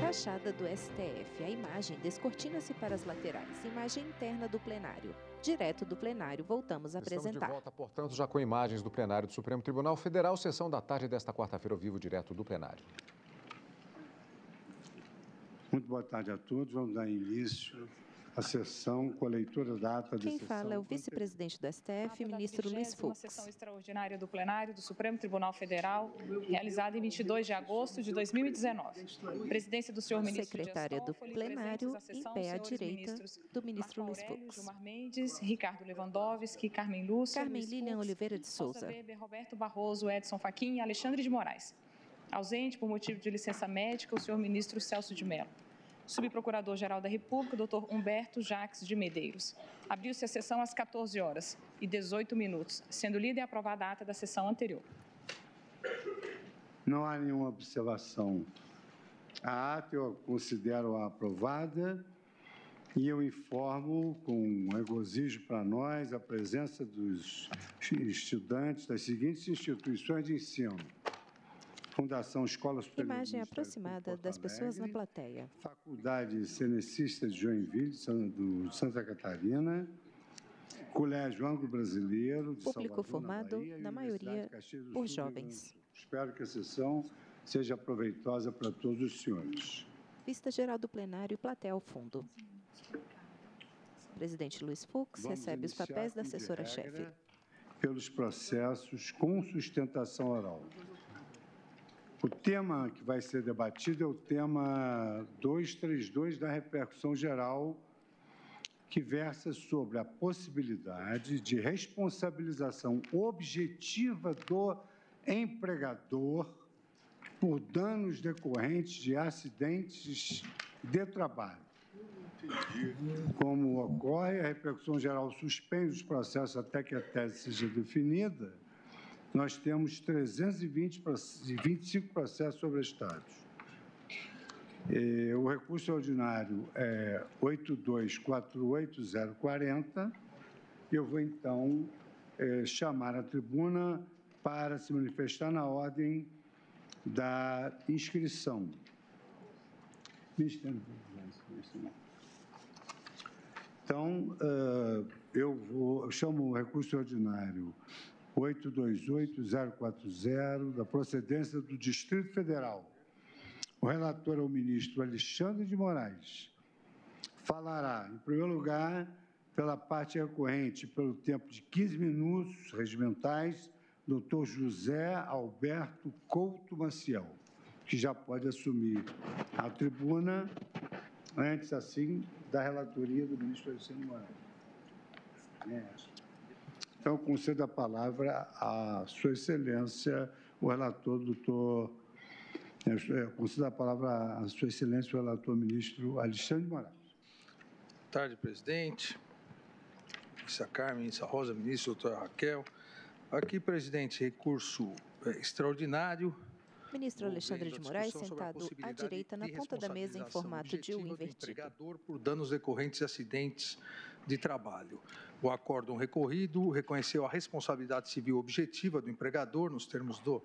Fachada do STF. A imagem descortina-se para as laterais. Imagem interna do plenário. Direto do plenário, voltamos a apresentar. Estamos de volta, portanto, já com imagens do plenário do Supremo Tribunal Federal, sessão da tarde desta quarta-feira, ao vivo, direto do plenário. Muito boa tarde a todos. Vamos dar início à sessão com a leitura da ata da sessão. Quem fala é o vice-presidente do STF, ministro Luiz Fux. Sessão extraordinária do plenário do Supremo Tribunal Federal, realizada em 22 de agosto de 2019. Presidência do senhor ministro Secretária do plenário, em pé à direita do ministro Luiz Fux. Gilmar Mendes, Ricardo Lewandowski, Carmen Lúcia, Carmen Lilian Oliveira de Souza. Weber, Roberto Barroso, Edson Fachin e Alexandre de Moraes. Ausente por motivo de licença médica, o senhor ministro Celso de Mello. Subprocurador-Geral da República, Dr. Humberto Jacques de Medeiros. Abriu-se a sessão às 14h18, sendo lida e aprovada a ata da sessão anterior. Não há nenhuma observação. A ata eu considero aprovada e eu informo com regozijo para nós a presença dos estudantes das seguintes instituições de ensino: Fundação Escola Superior Imagem aproximada das pessoas na plateia. Faculdade Cenecista de Joinville, de Santa Catarina, Colégio Anglo-Brasileiro de Público Salvador, formado, Bahia, na maioria, por jovens. Espero que a sessão seja proveitosa para todos os senhores. Vista geral do plenário e plateia ao fundo. Presidente Luiz Fux recebe os papéis da assessora-chefe. Pelos processos com sustentação oral. O tema que vai ser debatido é o tema 232 da repercussão geral, que versa sobre a possibilidade de responsabilização objetiva do empregador por danos decorrentes de acidentes de trabalho. Como ocorre, a repercussão geral suspende os processos até que a tese seja definida. Nós temos 325 processos sobrestados. O recurso ordinário é 8248.040. Eu vou, então, chamar a tribuna para se manifestar na ordem da inscrição. Então, eu chamo o recurso ordinário 828.040, da procedência do Distrito Federal. O relator é o ministro Alexandre de Moraes. Falará, em primeiro lugar, pela parte recorrente, pelo tempo de 15 minutos regimentais, doutor José Alberto Couto Maciel, que já pode assumir a tribuna, antes, assim, da relatoria do ministro Alexandre de Moraes. Então, concedo a palavra à Sua Excelência, o relator, doutor... Concedo a palavra à Sua Excelência, o relator ministro Alexandre de Moraes. Boa tarde, presidente. Ministra Carmen, ministra Rosa, ministro, doutora Raquel. Aqui, presidente, recurso extraordinário. Ministro Alexandre de Moraes, sentado à direita, na ponta da mesa, em formato de U invertido. Empregador por danos decorrentes de acidentes de trabalho. O acórdão recorrido reconheceu a responsabilidade civil objetiva do empregador, nos termos do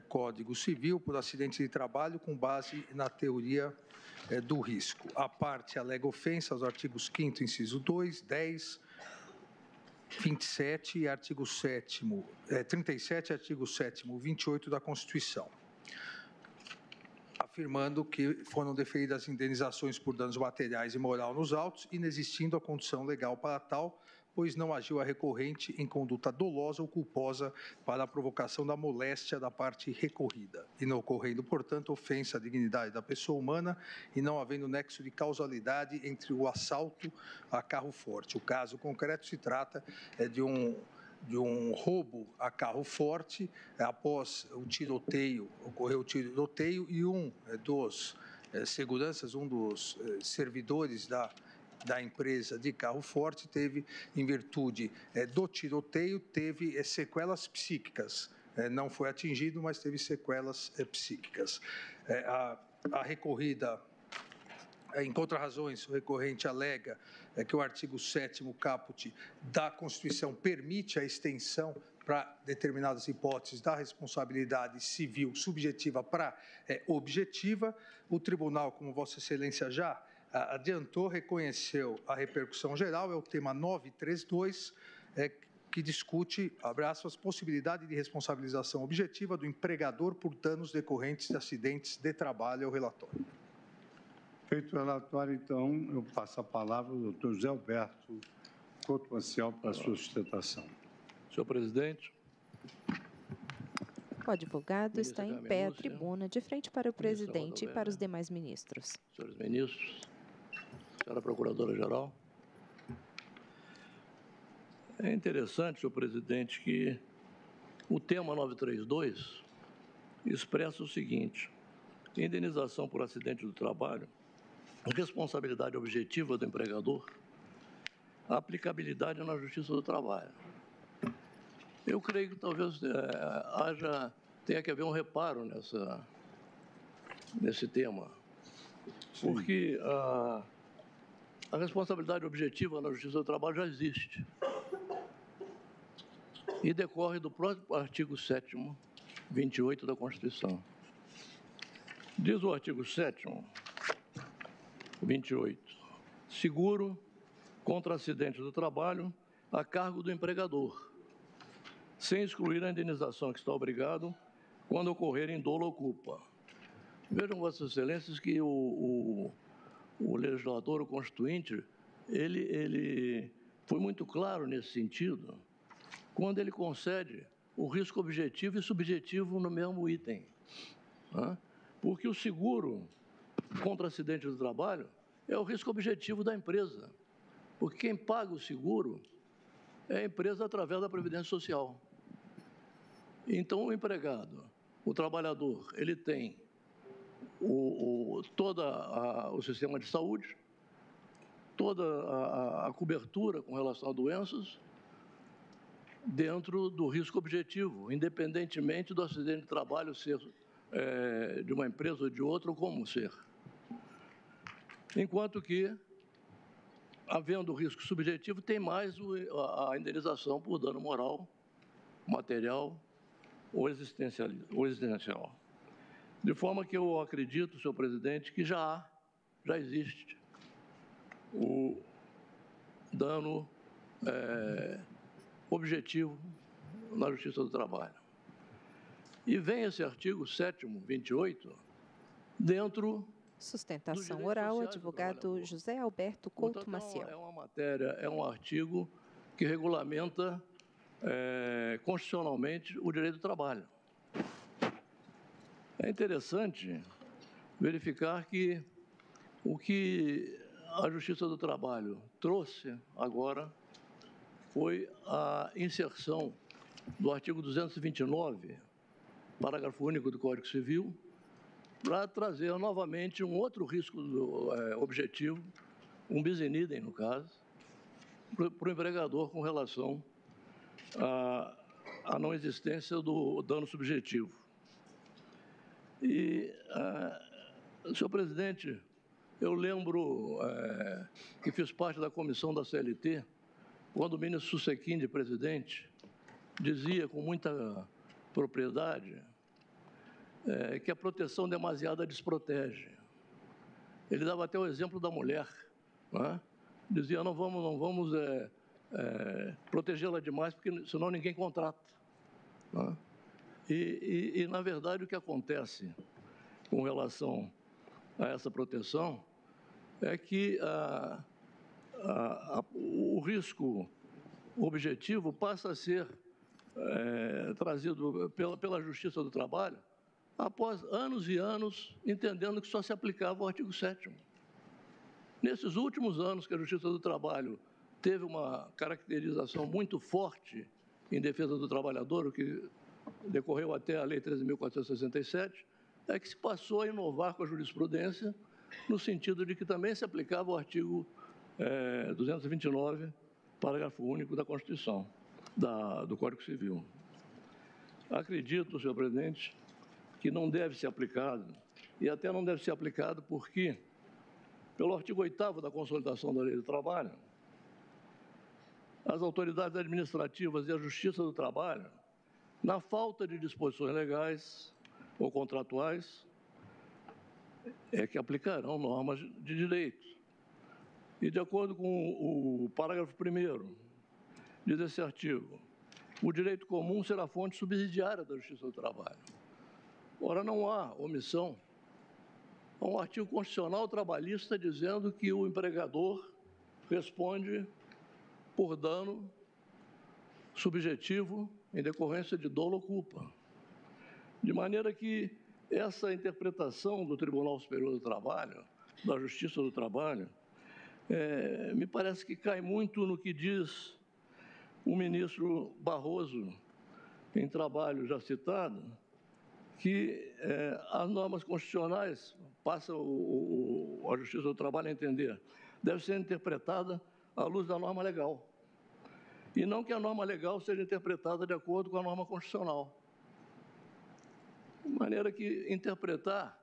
Código Civil, por acidente de trabalho, com base na teoria do risco. A parte alega ofensa aos artigos 5º, inciso 2, 10, 27 e artigo 7º, 37 e artigo 7º, 28 da Constituição, afirmando que foram deferidas indenizações por danos materiais e moral nos autos, inexistindo a condição legal para tal, pois não agiu a recorrente em conduta dolosa ou culposa para a provocação da moléstia da parte recorrida, e não ocorrendo, portanto, ofensa à dignidade da pessoa humana e não havendo nexo de causalidade entre o assalto a carro forte. O caso concreto se trata de um roubo a carro forte. Após o tiroteio, ocorreu o tiroteio e um dos seguranças, um dos servidores da empresa de carro forte teve, em virtude do tiroteio, teve sequelas psíquicas. Não foi atingido, mas teve sequelas psíquicas. A recorrida Em contra-razões, o recorrente alega que o artigo 7º caput da Constituição permite a extensão para determinadas hipóteses da responsabilidade civil subjetiva para objetiva. O tribunal, como Vossa Excelência já adiantou, reconheceu a repercussão geral, é o tema 932, que discute, abre aspas, possibilidade de responsabilização objetiva do empregador por danos decorrentes de acidentes de trabalho. É o relatório. Feito o relatório, então, eu passo a palavra ao doutor José Alberto Couto Maciel para a sua sustentação. Senhor presidente. O advogado está em pé à tribuna, de frente para o presidente e para os demais ministros. Senhores ministros, senhora procuradora-geral. É interessante, senhor presidente, que o tema 932 expressa o seguinte: indenização por acidente do trabalho, responsabilidade objetiva do empregador, aplicabilidade na Justiça do Trabalho. Eu creio que talvez tenha que haver um reparo nesse tema, porque a responsabilidade objetiva na Justiça do Trabalho já existe e decorre do próprio artigo 7º, 28 da Constituição. Diz o artigo 7º, 28, seguro contra acidente do trabalho a cargo do empregador, sem excluir a indenização que está obrigado quando ocorrer em dolo ou culpa. Vejam, Vossas Excelências, que o legislador, o constituinte, ele foi muito claro nesse sentido, quando ele concede o risco objetivo e subjetivo no mesmo item. Né? Porque o seguro contra acidente do trabalho é o risco objetivo da empresa, porque quem paga o seguro é a empresa através da Previdência Social. Então, o empregado, o trabalhador, ele tem todo o sistema de saúde, toda a cobertura com relação a doenças, dentro do risco objetivo, independentemente do acidente de trabalho ser de uma empresa ou de outra, ou como ser. Enquanto que, havendo risco subjetivo, tem mais a indenização por dano moral, material ou existencial. De forma que eu acredito, senhor presidente, que já existe o dano objetivo na Justiça do Trabalho. E vem esse artigo 7º, 28, dentro... Sustentação oral, advogado José Alberto Couto Maciel. É uma matéria, é um artigo que regulamenta constitucionalmente o direito do trabalho. É interessante verificar que o que a Justiça do Trabalho trouxe agora foi a inserção do artigo 229, parágrafo único do Código Civil, para trazer novamente um outro risco objetivo, um bis in idem, no caso, para o empregador com relação à não existência do dano subjetivo. E, senhor presidente, eu lembro que fiz parte da comissão da CLT, quando o ministro Susequim, de presidente, dizia com muita propriedade que a proteção demasiada desprotege. Ele dava até o exemplo da mulher, né? Dizia, não vamos protegê-la demais, porque senão ninguém contrata. Né? E, na verdade, o que acontece com relação a essa proteção é que o risco objetivo passa a ser trazido pela Justiça do Trabalho após anos e anos entendendo que só se aplicava o artigo 7º. Nesses últimos anos que a Justiça do Trabalho teve uma caracterização muito forte em defesa do trabalhador, o que decorreu até a Lei 13.467, é que se passou a inovar com a jurisprudência no sentido de que também se aplicava o artigo 229, parágrafo único da Constituição, do Código Civil. Acredito, senhor presidente, que não deve ser aplicado, e até não deve ser aplicado porque pelo artigo 8º da Consolidação da Lei do Trabalho, as autoridades administrativas e a Justiça do Trabalho, na falta de disposições legais ou contratuais, que aplicarão normas de direito. E, de acordo com o parágrafo 1º, diz esse artigo, o direito comum será fonte subsidiária da Justiça do Trabalho. Ora, não há omissão. Há um artigo constitucional trabalhista dizendo que o empregador responde por dano subjetivo em decorrência de dolo ou culpa. De maneira que essa interpretação do Tribunal Superior do Trabalho, da Justiça do Trabalho, me parece que cai muito no que diz o ministro Barroso, em trabalho já citado, que as normas constitucionais, passa a Justiça do Trabalho a entender, deve ser interpretada à luz da norma legal. E não que a norma legal seja interpretada de acordo com a norma constitucional. De maneira que interpretar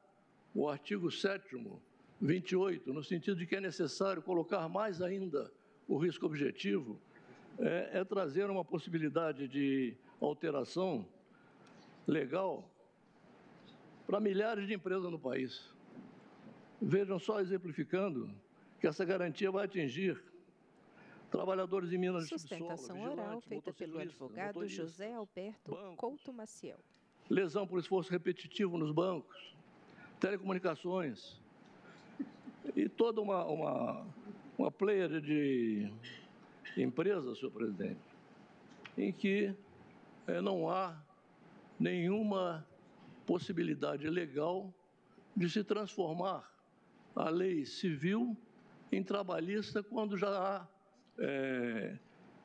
o artigo 7º, 28, no sentido de que é necessário colocar mais ainda o risco objetivo, é trazer uma possibilidade de alteração legal para milhares de empresas no país. Vejam só, exemplificando, que essa garantia vai atingir trabalhadores em minas de subsolo, Sustentação oral feita pelo advogado José Alberto Couto Maciel. Lesão por esforço repetitivo nos bancos, telecomunicações e toda uma pleiade de empresas, senhor presidente, em que não há nenhuma possibilidade legal de se transformar a lei civil em trabalhista quando já há,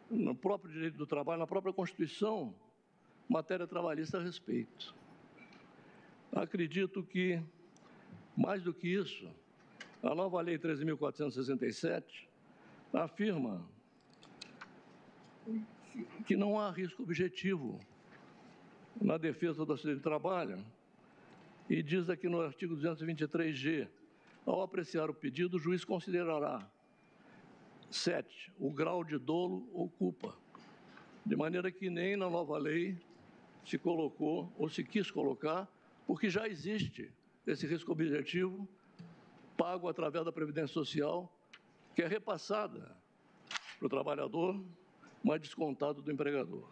no próprio direito do trabalho, na própria Constituição, matéria trabalhista a respeito. Acredito que, mais do que isso, a nova Lei 13.467 afirma que não há risco objetivo na defesa do acidente de trabalho e diz aqui no artigo 223G, ao apreciar o pedido, o juiz considerará 7. O grau de dolo ou culpa, de maneira que nem na nova lei se colocou ou se quis colocar, porque já existe esse risco objetivo pago através da Previdência Social, que é repassada para o trabalhador, mas descontado do empregador.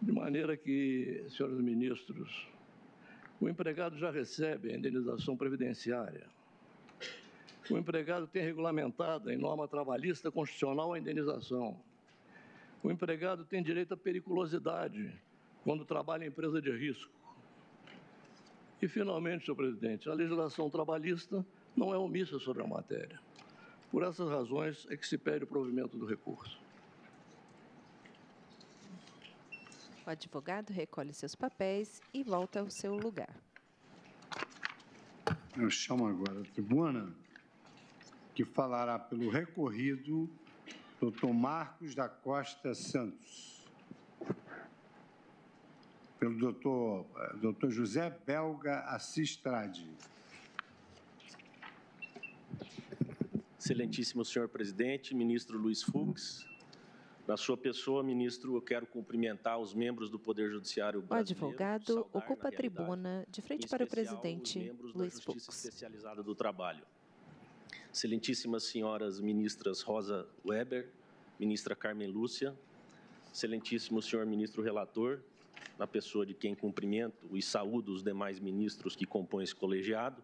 De maneira que, senhores ministros, o empregado já recebe a indenização previdenciária. O empregado tem regulamentada em norma trabalhista constitucional a indenização. O empregado tem direito à periculosidade quando trabalha em empresa de risco. E, finalmente, senhor presidente, a legislação trabalhista não é omissa sobre a matéria. Por essas razões é que se pede o provimento do recurso. O advogado recolhe seus papéis e volta ao seu lugar. Eu chamo agora a tribuna, que falará pelo recorrido, doutor Marcos da Costa Santos. Pelo doutor José Belga Assis Trade. Excelentíssimo senhor presidente, ministro Luiz Fux, na sua pessoa, ministro, eu quero cumprimentar os membros do Poder Judiciário brasileiro. O advogado ocupa a tribuna de frente para o presidente Luiz Fux. Especializada do Trabalho. Excelentíssimas senhoras ministras Rosa Weber, ministra Carmen Lúcia, excelentíssimo senhor ministro relator, na pessoa de quem cumprimento e saúdo os demais ministros que compõem esse colegiado,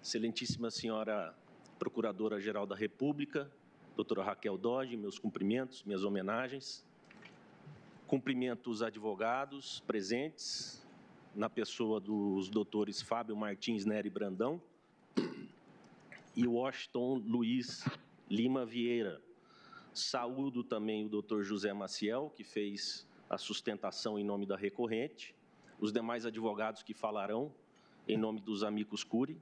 excelentíssima senhora Procuradora-Geral da República, doutora Raquel Dodge, meus cumprimentos, minhas homenagens. Cumprimento os advogados presentes, na pessoa dos doutores Fábio Martins Nery Brandão e Washington Luiz Lima Vieira. Saúdo também o doutor José Maciel, que fez a sustentação em nome da recorrente, os demais advogados que falarão em nome dos amicus curiae.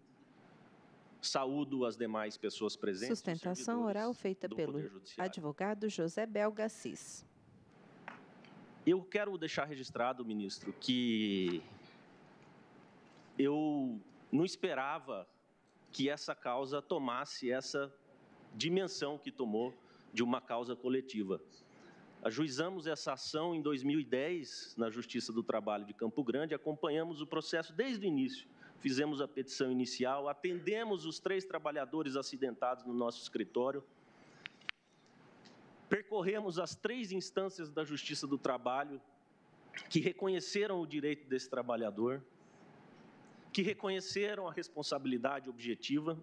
Saúdo as demais pessoas presentes. Sustentação oral feita pelo advogado José Belga Assis. Eu quero deixar registrado, ministro, que eu não esperava que essa causa tomasse essa dimensão que tomou de uma causa coletiva. Ajuizamos essa ação em 2010 na Justiça do Trabalho de Campo Grande, acompanhamos o processo desde o início, fizemos a petição inicial, atendemos os 3 trabalhadores acidentados no nosso escritório, percorremos as 3 instâncias da Justiça do Trabalho que reconheceram o direito desse trabalhador, que reconheceram a responsabilidade objetiva,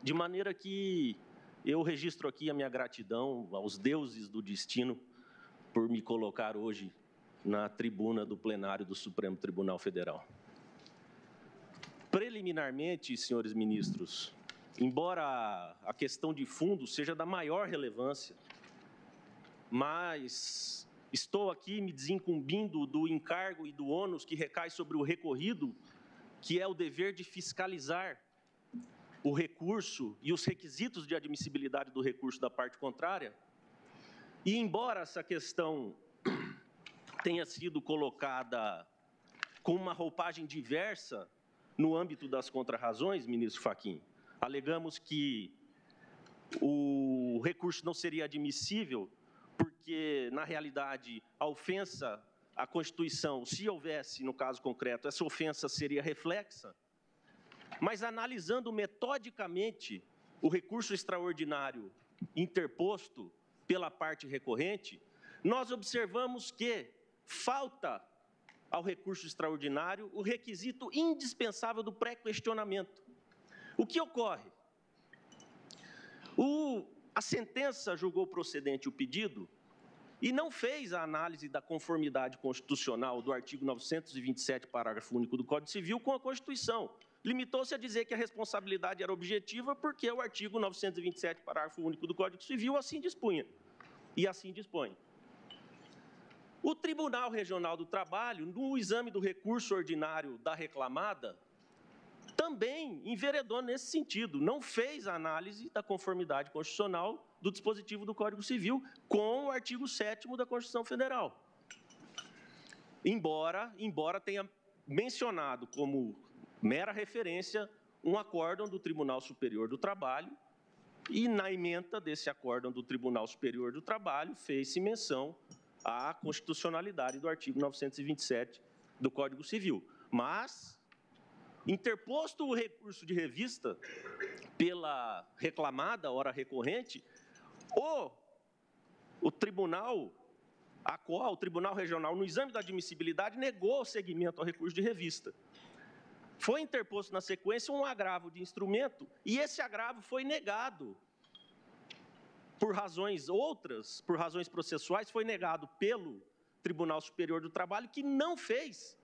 de maneira que eu registro aqui a minha gratidão aos deuses do destino por me colocar hoje na tribuna do plenário do Supremo Tribunal Federal. Preliminarmente, senhores ministros, embora a questão de fundo seja da maior relevância, mas estou aqui me desincumbindo do encargo e do ônus que recai sobre o recorrido, que é o dever de fiscalizar o recurso e os requisitos de admissibilidade do recurso da parte contrária. E, embora essa questão tenha sido colocada com uma roupagem diversa no âmbito das contrarrazões, ministro Fachin, alegamos que o recurso não seria admissível porque, na realidade, a ofensa à Constituição, se houvesse, no caso concreto, essa ofensa seria reflexa, mas analisando metodicamente o recurso extraordinário interposto pela parte recorrente, nós observamos que falta ao recurso extraordinário o requisito indispensável do pré-questionamento. O que ocorre? A sentença julgou procedente o pedido e não fez a análise da conformidade constitucional do artigo 927, parágrafo único do Código Civil com a Constituição. Limitou-se a dizer que a responsabilidade era objetiva porque o artigo 927, parágrafo único do Código Civil assim dispunha, e assim dispõe. O Tribunal Regional do Trabalho, no exame do recurso ordinário da reclamada, também enveredou nesse sentido, não fez a análise da conformidade constitucional do dispositivo do Código Civil com o artigo 7º da Constituição Federal. Embora tenha mencionado como mera referência um acórdão do Tribunal Superior do Trabalho, e na ementa desse acórdão do Tribunal Superior do Trabalho fez-se menção à constitucionalidade do artigo 927 do Código Civil. Mas, interposto o recurso de revista pela reclamada, ora recorrente, o Tribunal Regional, no exame da admissibilidade, negou o seguimento ao recurso de revista. Foi interposto na sequência um agravo de instrumento e esse agravo foi negado por razões outras, por razões processuais, foi negado pelo Tribunal Superior do Trabalho, que não fez,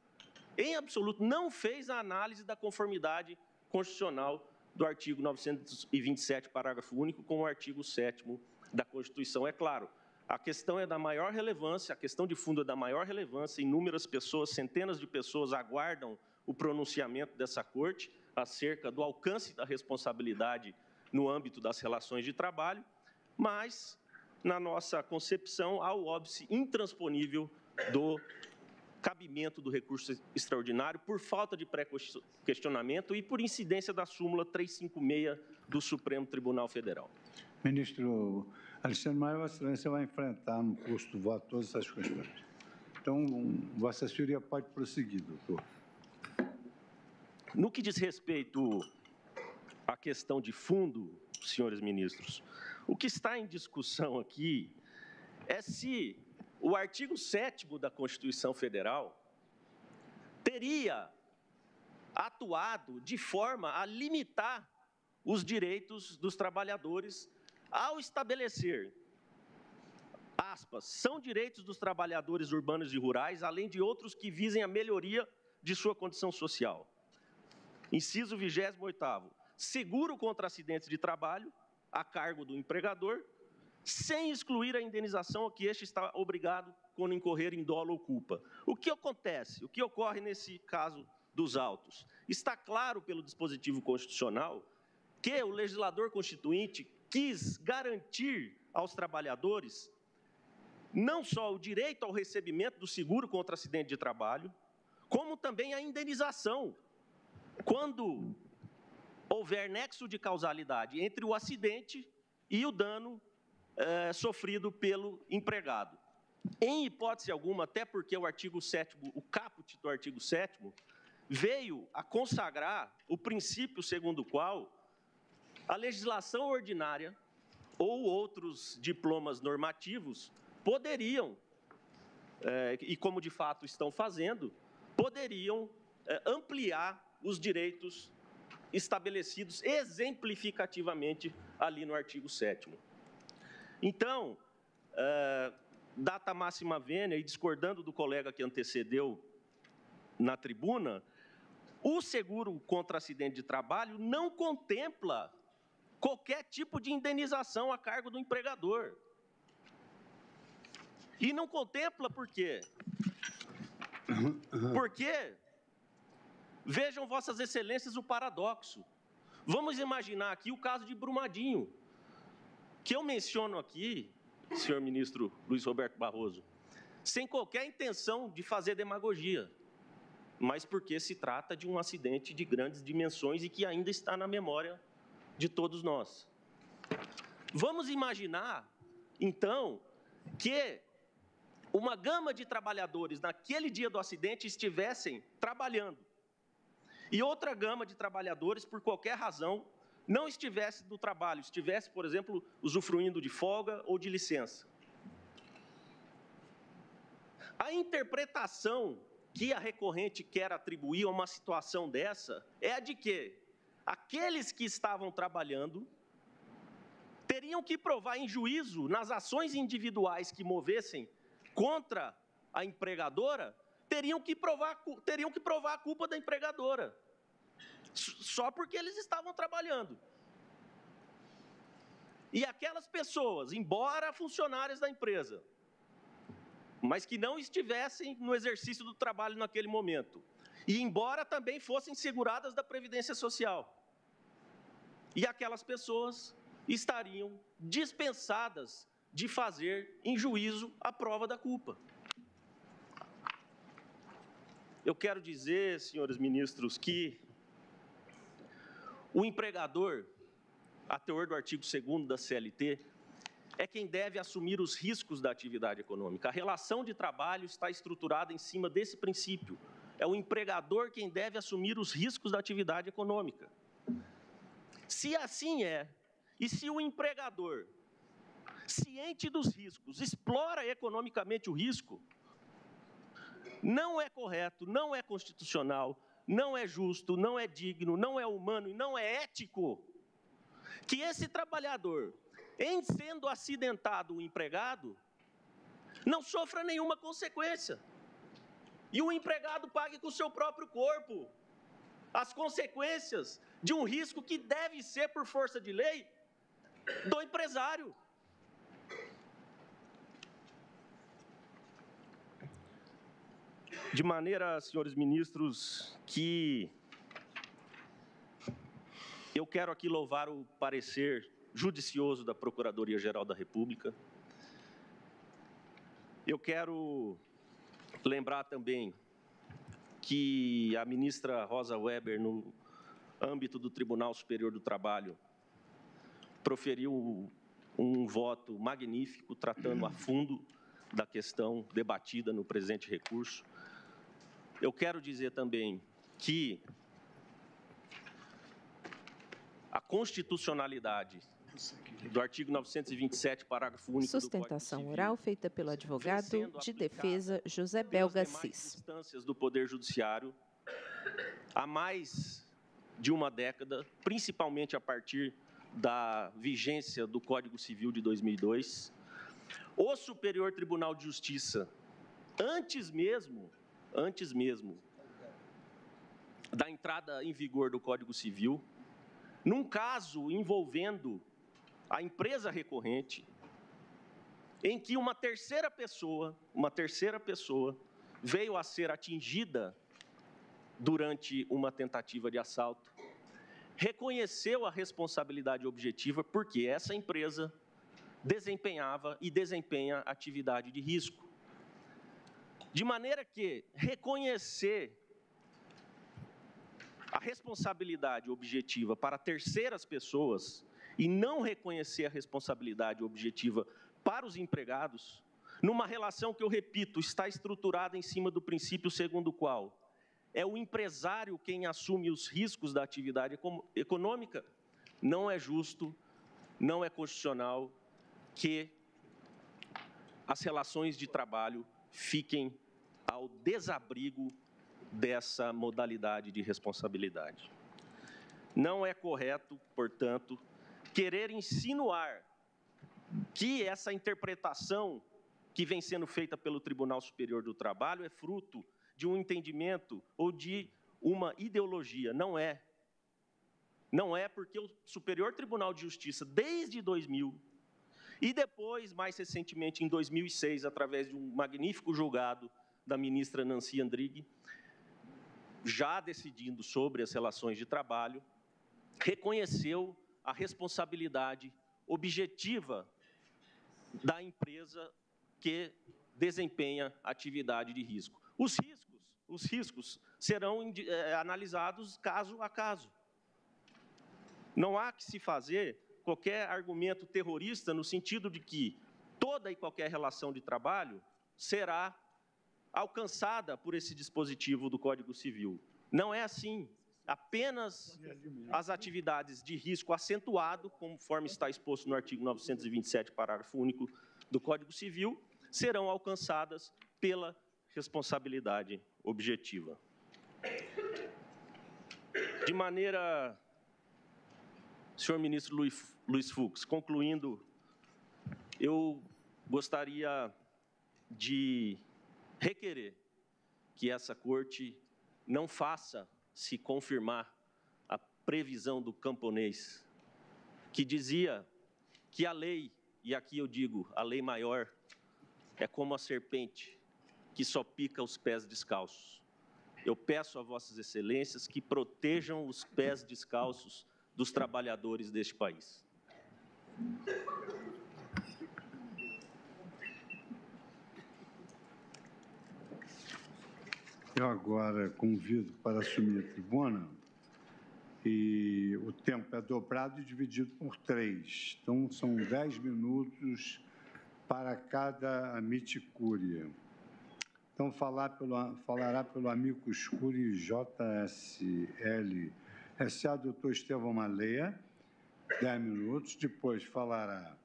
em absoluto, não fez a análise da conformidade constitucional do artigo 927, parágrafo único, com o artigo 7º da Constituição. É claro, a questão é da maior relevância, a questão de fundo é da maior relevância, inúmeras pessoas, centenas de pessoas aguardam o pronunciamento dessa Corte acerca do alcance da responsabilidade no âmbito das relações de trabalho, mas, na nossa concepção, há o óbice intransponível do cabimento do recurso extraordinário por falta de pré-questionamento e por incidência da súmula 356 do Supremo Tribunal Federal. Ministro Alexandre Moraes, Vossa Excelência vai enfrentar no curso do voto todas essas questões. Então, Vossa Senhoria pode prosseguir, doutor. No que diz respeito à questão de fundo, senhores ministros, o que está em discussão aqui é se o artigo 7º da Constituição Federal teria atuado de forma a limitar os direitos dos trabalhadores ao estabelecer, aspas, são direitos dos trabalhadores urbanos e rurais, além de outros que visem a melhoria de sua condição social. Inciso 28º, seguro contra acidentes de trabalho a cargo do empregador, sem excluir a indenização a que este está obrigado quando incorrer em dolo ou culpa. O que acontece? O que ocorre nesse caso dos autos? Está claro pelo dispositivo constitucional que o legislador constituinte quis garantir aos trabalhadores não só o direito ao recebimento do seguro contra acidente de trabalho, como também a indenização, quando houver nexo de causalidade entre o acidente e o dano sofrido pelo empregado. Em hipótese alguma, até porque o artigo 7º, o caput do artigo 7º, veio a consagrar o princípio segundo o qual a legislação ordinária ou outros diplomas normativos poderiam, e como de fato estão fazendo, poderiam ampliar os direitos estabelecidos exemplificativamente ali no artigo 7º. Então, data máxima vênia, e discordando do colega que antecedeu na tribuna, o seguro contra acidente de trabalho não contempla qualquer tipo de indenização a cargo do empregador. E não contempla por quê? Porque, vejam, Vossas Excelências, o paradoxo. Vamos imaginar aqui o caso de Brumadinho, que eu menciono aqui, senhor ministro Luiz Roberto Barroso, sem qualquer intenção de fazer demagogia, mas porque se trata de um acidente de grandes dimensões e que ainda está na memória de todos nós. Vamos imaginar, então, que uma gama de trabalhadores naquele dia do acidente estivessem trabalhando e outra gama de trabalhadores, por qualquer razão, não estivesse do trabalho, estivesse, por exemplo, usufruindo de folga ou de licença. A interpretação que a recorrente quer atribuir a uma situação dessa é a de que aqueles que estavam trabalhando teriam que provar em juízo, nas ações individuais que movessem contra a empregadora, teriam que provar a culpa da empregadora, só porque eles estavam trabalhando. E aquelas pessoas, embora funcionárias da empresa, mas que não estivessem no exercício do trabalho naquele momento, e embora também fossem seguradas da Previdência Social, e aquelas pessoas estariam dispensadas de fazer em juízo a prova da culpa. Eu quero dizer, senhores ministros, que o empregador, a teor do artigo 2º da CLT, é quem deve assumir os riscos da atividade econômica. A relação de trabalho está estruturada em cima desse princípio. É o empregador quem deve assumir os riscos da atividade econômica. Se assim é, e se o empregador, ciente dos riscos, explora economicamente o risco, não é correto, não é constitucional, não é justo, não é digno, não é humano e não é ético que esse trabalhador, em sendo acidentado o empregado, não sofra nenhuma consequência. E o empregado pague com o seu próprio corpo as consequências de um risco que deve ser, por força de lei, do empresário. De maneira, senhores ministros, que eu quero aqui louvar o parecer judicioso da Procuradoria-Geral da República. Eu quero lembrar também que a ministra Rosa Weber, no âmbito do Tribunal Superior do Trabalho, proferiu um voto magnífico, tratando a fundo da questão debatida no presente recurso. Eu quero dizer também que a constitucionalidade do artigo 927, parágrafo único do Código Sustentação Civil, oral feita pelo advogado de defesa José Belga Cis. Instâncias do Poder Judiciário há mais de uma década, principalmente a partir da vigência do Código Civil de 2002, o Superior Tribunal de Justiça, antes mesmo da entrada em vigor do Código Civil, num caso envolvendo a empresa recorrente, em que uma terceira pessoa veio a ser atingida durante uma tentativa de assalto, reconheceu a responsabilidade objetiva porque essa empresa desempenhava e desempenha atividade de risco. De maneira que reconhecer a responsabilidade objetiva para terceiras pessoas e não reconhecer a responsabilidade objetiva para os empregados, numa relação que, eu repito, está estruturada em cima do princípio segundo o qual é o empresário quem assume os riscos da atividade econômica, não é justo, não é constitucional que as relações de trabalho fiquem ao desabrigo dessa modalidade de responsabilidade. Não é correto, portanto, querer insinuar que essa interpretação que vem sendo feita pelo Tribunal Superior do Trabalho é fruto de um entendimento ou de uma ideologia. Não é. Não é, porque o Superior Tribunal de Justiça, desde 2000, e depois, mais recentemente, em 2006, através de um magnífico julgado da ministra Nancy Andrighi, já decidindo sobre as relações de trabalho, reconheceu a responsabilidade objetiva da empresa que desempenha atividade de risco. Os riscos serão analisados caso a caso. Não há que se fazer qualquer argumento terrorista no sentido de que toda e qualquer relação de trabalho será alcançada por esse dispositivo do Código Civil. Não é assim. Apenas as atividades de risco acentuado, conforme está exposto no artigo 927, parágrafo único do Código Civil, serão alcançadas pela responsabilidade objetiva. De maneira, senhor ministro Luiz Fux, concluindo, eu gostaria de requerer que essa Corte não faça se confirmar a previsão do camponês, que dizia que a lei, e aqui eu digo, a lei maior, é como a serpente, que só pica os pés descalços. Eu peço a vossas excelências que protejam os pés descalços dos trabalhadores deste país. Eu agora convido para assumir a tribuna e o tempo é dobrado e dividido por 3. Então, são 10 minutos para cada amiticúria. Então, falará pelo amicus curiae JSL SA, doutor Estevão Malleia, 10 minutos. Depois falará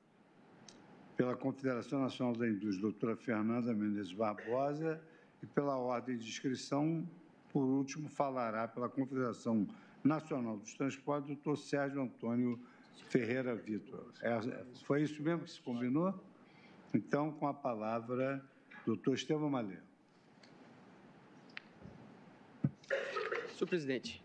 pela Confederação Nacional da Indústria, doutora Fernanda Mendes Barbosa, e pela ordem de inscrição, por último, falará pela Confederação Nacional dos Transportes, doutor Sérgio Antônio Ferreira Vitor. Foi isso mesmo que se combinou? Então, com a palavra, doutor Estevão Malleia. Senhor presidente,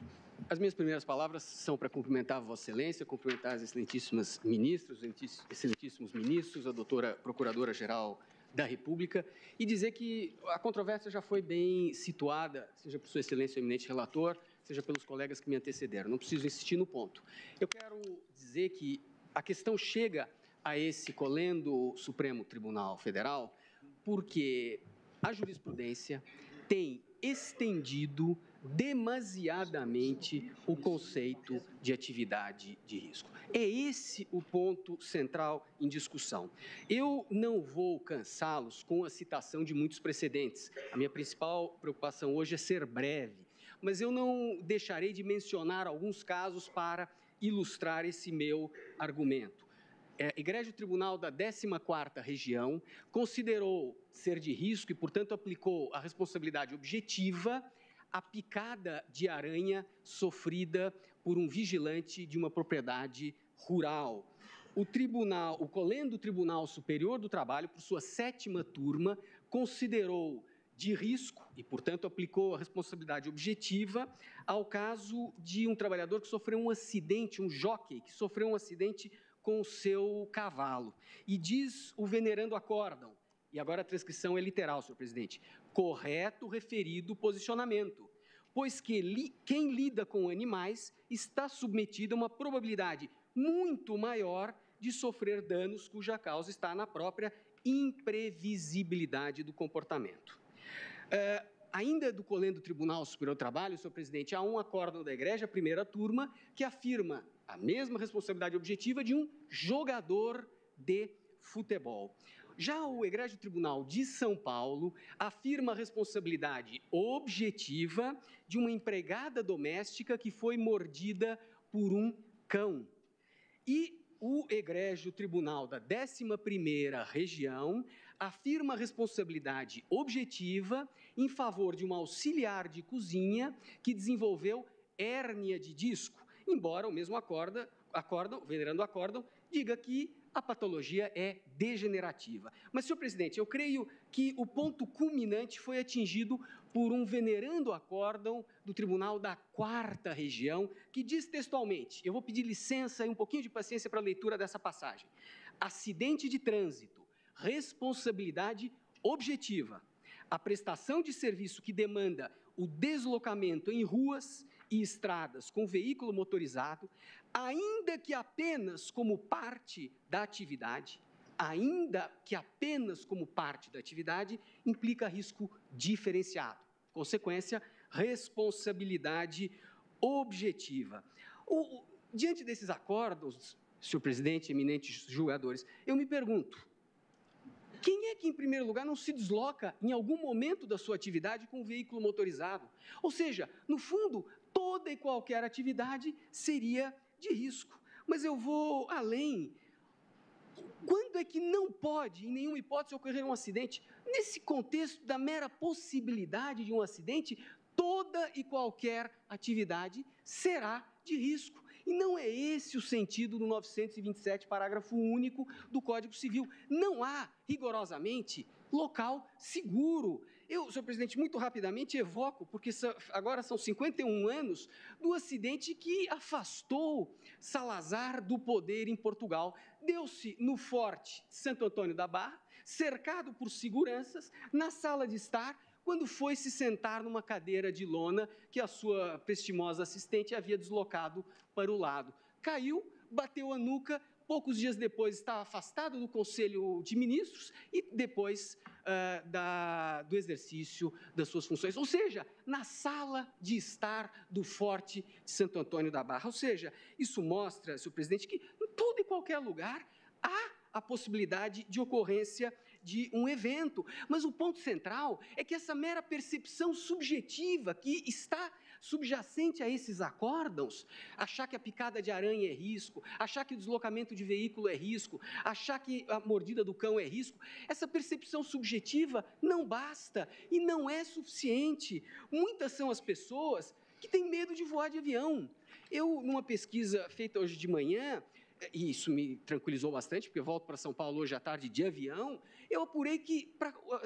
as minhas primeiras palavras são para cumprimentar a Vossa Excelência, cumprimentar as excelentíssimas ministras, excelentíssimos ministros, a doutora Procuradora-Geral da República, e dizer que a controvérsia já foi bem situada, seja por Sua Excelência, o eminente relator, seja pelos colegas que me antecederam. Não preciso insistir no ponto. Eu quero dizer que a questão chega a esse colendo Supremo Tribunal Federal porque a jurisprudência tem estendido demasiadamente o conceito de atividade de risco. É esse o ponto central em discussão. Eu não vou cansá-los com a citação de muitos precedentes. A minha principal preocupação hoje é ser breve, mas eu não deixarei de mencionar alguns casos para ilustrar esse meu argumento. Egrégio Tribunal da 14ª Região considerou ser de risco e, portanto, aplicou a responsabilidade objetiva à picada de aranha sofrida por um vigilante de uma propriedade rural. O colendo Tribunal Superior do Trabalho, por sua 7ª turma, considerou de risco e, portanto, aplicou a responsabilidade objetiva ao caso de um trabalhador que sofreu um acidente, um jockey, que sofreu um acidente com o seu cavalo. E diz o venerando acórdão, e agora a transcrição é literal, senhor presidente, correto referido posicionamento, pois que quem lida com animais está submetido a uma probabilidade muito maior de sofrer danos cuja causa está na própria imprevisibilidade do comportamento. Ainda do colendo do Tribunal Superior do Trabalho, senhor presidente, há um acórdão da Egrégia, primeira turma, que afirma a mesma responsabilidade objetiva de um jogador de futebol. Já o Egrégio Tribunal de São Paulo afirma a responsabilidade objetiva de uma empregada doméstica que foi mordida por um cão. E o Egrégio Tribunal da 11ª Região afirma a responsabilidade objetiva em favor de uma auxiliar de cozinha que desenvolveu hérnia de disco, embora o mesmo venerando acórdão, diga que a patologia é degenerativa. Mas, senhor presidente, eu creio que o ponto culminante foi atingido por um venerando acórdão do Tribunal da 4ª Região, que diz textualmente, eu vou pedir licença e um pouquinho de paciência para a leitura dessa passagem. Acidente de trânsito, responsabilidade objetiva. A prestação de serviço que demanda o deslocamento em ruas e estradas com veículo motorizado, ainda que apenas como parte da atividade, implica risco diferenciado. Consequência, responsabilidade objetiva. Diante desses acórdãos, senhor presidente, eminentes julgadores, eu me pergunto, quem é que, em primeiro lugar, não se desloca em algum momento da sua atividade com um veículo motorizado? Ou seja, no fundo, toda e qualquer atividade seria de risco. Mas eu vou além. Quando é que não pode, em nenhuma hipótese, ocorrer um acidente? Nesse contexto da mera possibilidade de um acidente, toda e qualquer atividade será de risco. E não é esse o sentido do 927, parágrafo único do Código Civil. Não há, rigorosamente, local seguro. Eu, senhor presidente, muito rapidamente evoco, porque agora são 51 anos, do acidente que afastou Salazar do poder em Portugal. Deu-se no Forte de Santo Antônio da Barra, cercado por seguranças, na sala de estar, quando foi se sentar numa cadeira de lona que a sua prestimosa assistente havia deslocado para o lado. Caiu, bateu a nuca, poucos dias depois estava afastado do Conselho de Ministros e depois do exercício das suas funções. Ou seja, na sala de estar do Forte de Santo Antônio da Barra. Ou seja, isso mostra, senhor presidente, que em todo e qualquer lugar há a possibilidade de ocorrência de um evento. Mas o ponto central é que essa mera percepção subjetiva que está subjacente a esses acórdãos, achar que a picada de aranha é risco, achar que o deslocamento de veículo é risco, achar que a mordida do cão é risco, essa percepção subjetiva não basta e não é suficiente. Muitas são as pessoas que têm medo de voar de avião. Eu, numa pesquisa feita hoje de manhã, e isso me tranquilizou bastante, porque eu volto para São Paulo hoje à tarde de avião, eu apurei que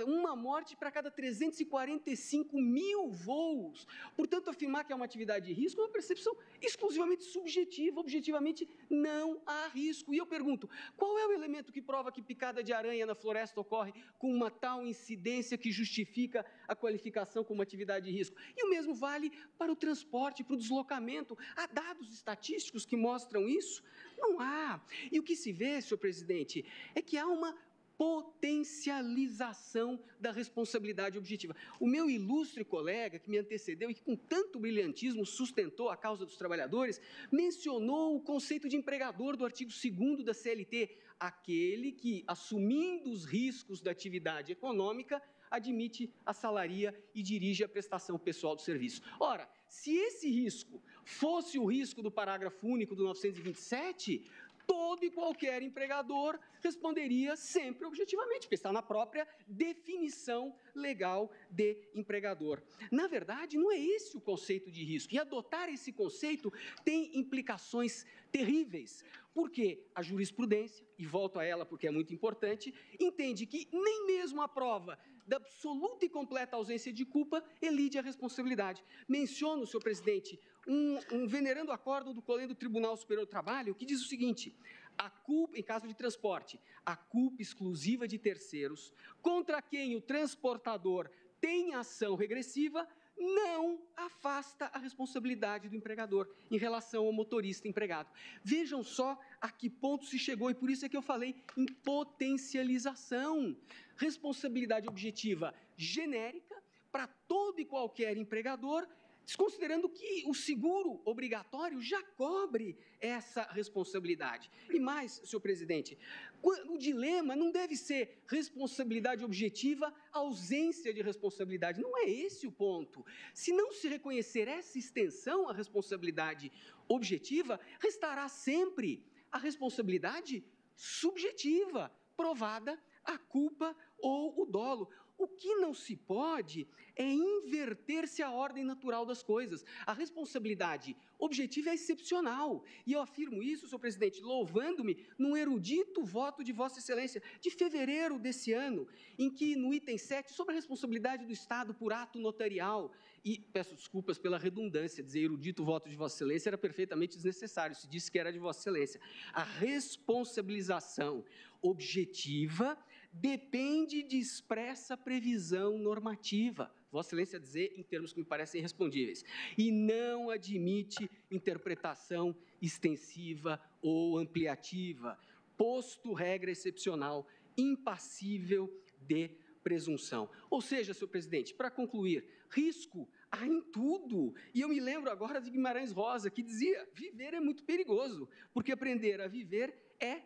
uma morte para cada 345 mil voos. Portanto, afirmar que é uma atividade de risco é uma percepção exclusivamente subjetiva, objetivamente não há risco. E eu pergunto, qual é o elemento que prova que picada de aranha na floresta ocorre com uma tal incidência que justifica a qualificação como atividade de risco? E o mesmo vale para o transporte, para o deslocamento. Há dados estatísticos que mostram isso? Não há. E o que se vê, senhor presidente, é que há uma potencialização da responsabilidade objetiva. O meu ilustre colega, que me antecedeu e que com tanto brilhantismo sustentou a causa dos trabalhadores, mencionou o conceito de empregador do artigo 2º da CLT, aquele que, assumindo os riscos da atividade econômica, admite, assalaria e dirige a prestação pessoal do serviço. Ora, se esse risco fosse o risco do parágrafo único do 927, todo e qualquer empregador responderia sempre objetivamente, porque está na própria definição legal de empregador. Na verdade, não é esse o conceito de risco. E adotar esse conceito tem implicações terríveis, porque a jurisprudência, e volto a ela porque é muito importante, entende que nem mesmo a prova da absoluta e completa ausência de culpa elide a responsabilidade. Menciono, senhor presidente, um venerando acórdão do colégio do Tribunal Superior do Trabalho, que diz o seguinte: a culpa, em caso de transporte, a culpa exclusiva de terceiros, contra quem o transportador tem ação regressiva, não afasta a responsabilidade do empregador em relação ao motorista empregado. Vejam só a que ponto se chegou, e por isso é que eu falei em potencialização. Responsabilidade objetiva genérica para todo e qualquer empregador, desconsiderando que o seguro obrigatório já cobre essa responsabilidade. E mais, senhor presidente, o dilema não deve ser responsabilidade objetiva, ausência de responsabilidade. Não é esse o ponto. Se não se reconhecer essa extensão à responsabilidade objetiva, restará sempre a responsabilidade subjetiva, provada a culpa ou o dolo. O que não se pode é inverter-se a ordem natural das coisas. A responsabilidade objetiva é excepcional. E eu afirmo isso, senhor presidente, louvando-me num erudito voto de Vossa Excelência, de fevereiro desse ano, em que, no item 7, sobre a responsabilidade do Estado por ato notarial, e peço desculpas pela redundância, dizer erudito voto de Vossa Excelência era perfeitamente desnecessário, se disse que era de Vossa Excelência. A responsabilização objetiva depende de expressa previsão normativa. Vossa Excelência dizer em termos que me parecem respondíveis. E não admite interpretação extensiva ou ampliativa, posto regra excepcional, impassível de presunção. Ou seja, senhor presidente, para concluir, risco há em tudo. E eu me lembro agora de Guimarães Rosa, que dizia, viver é muito perigoso, porque aprender a viver é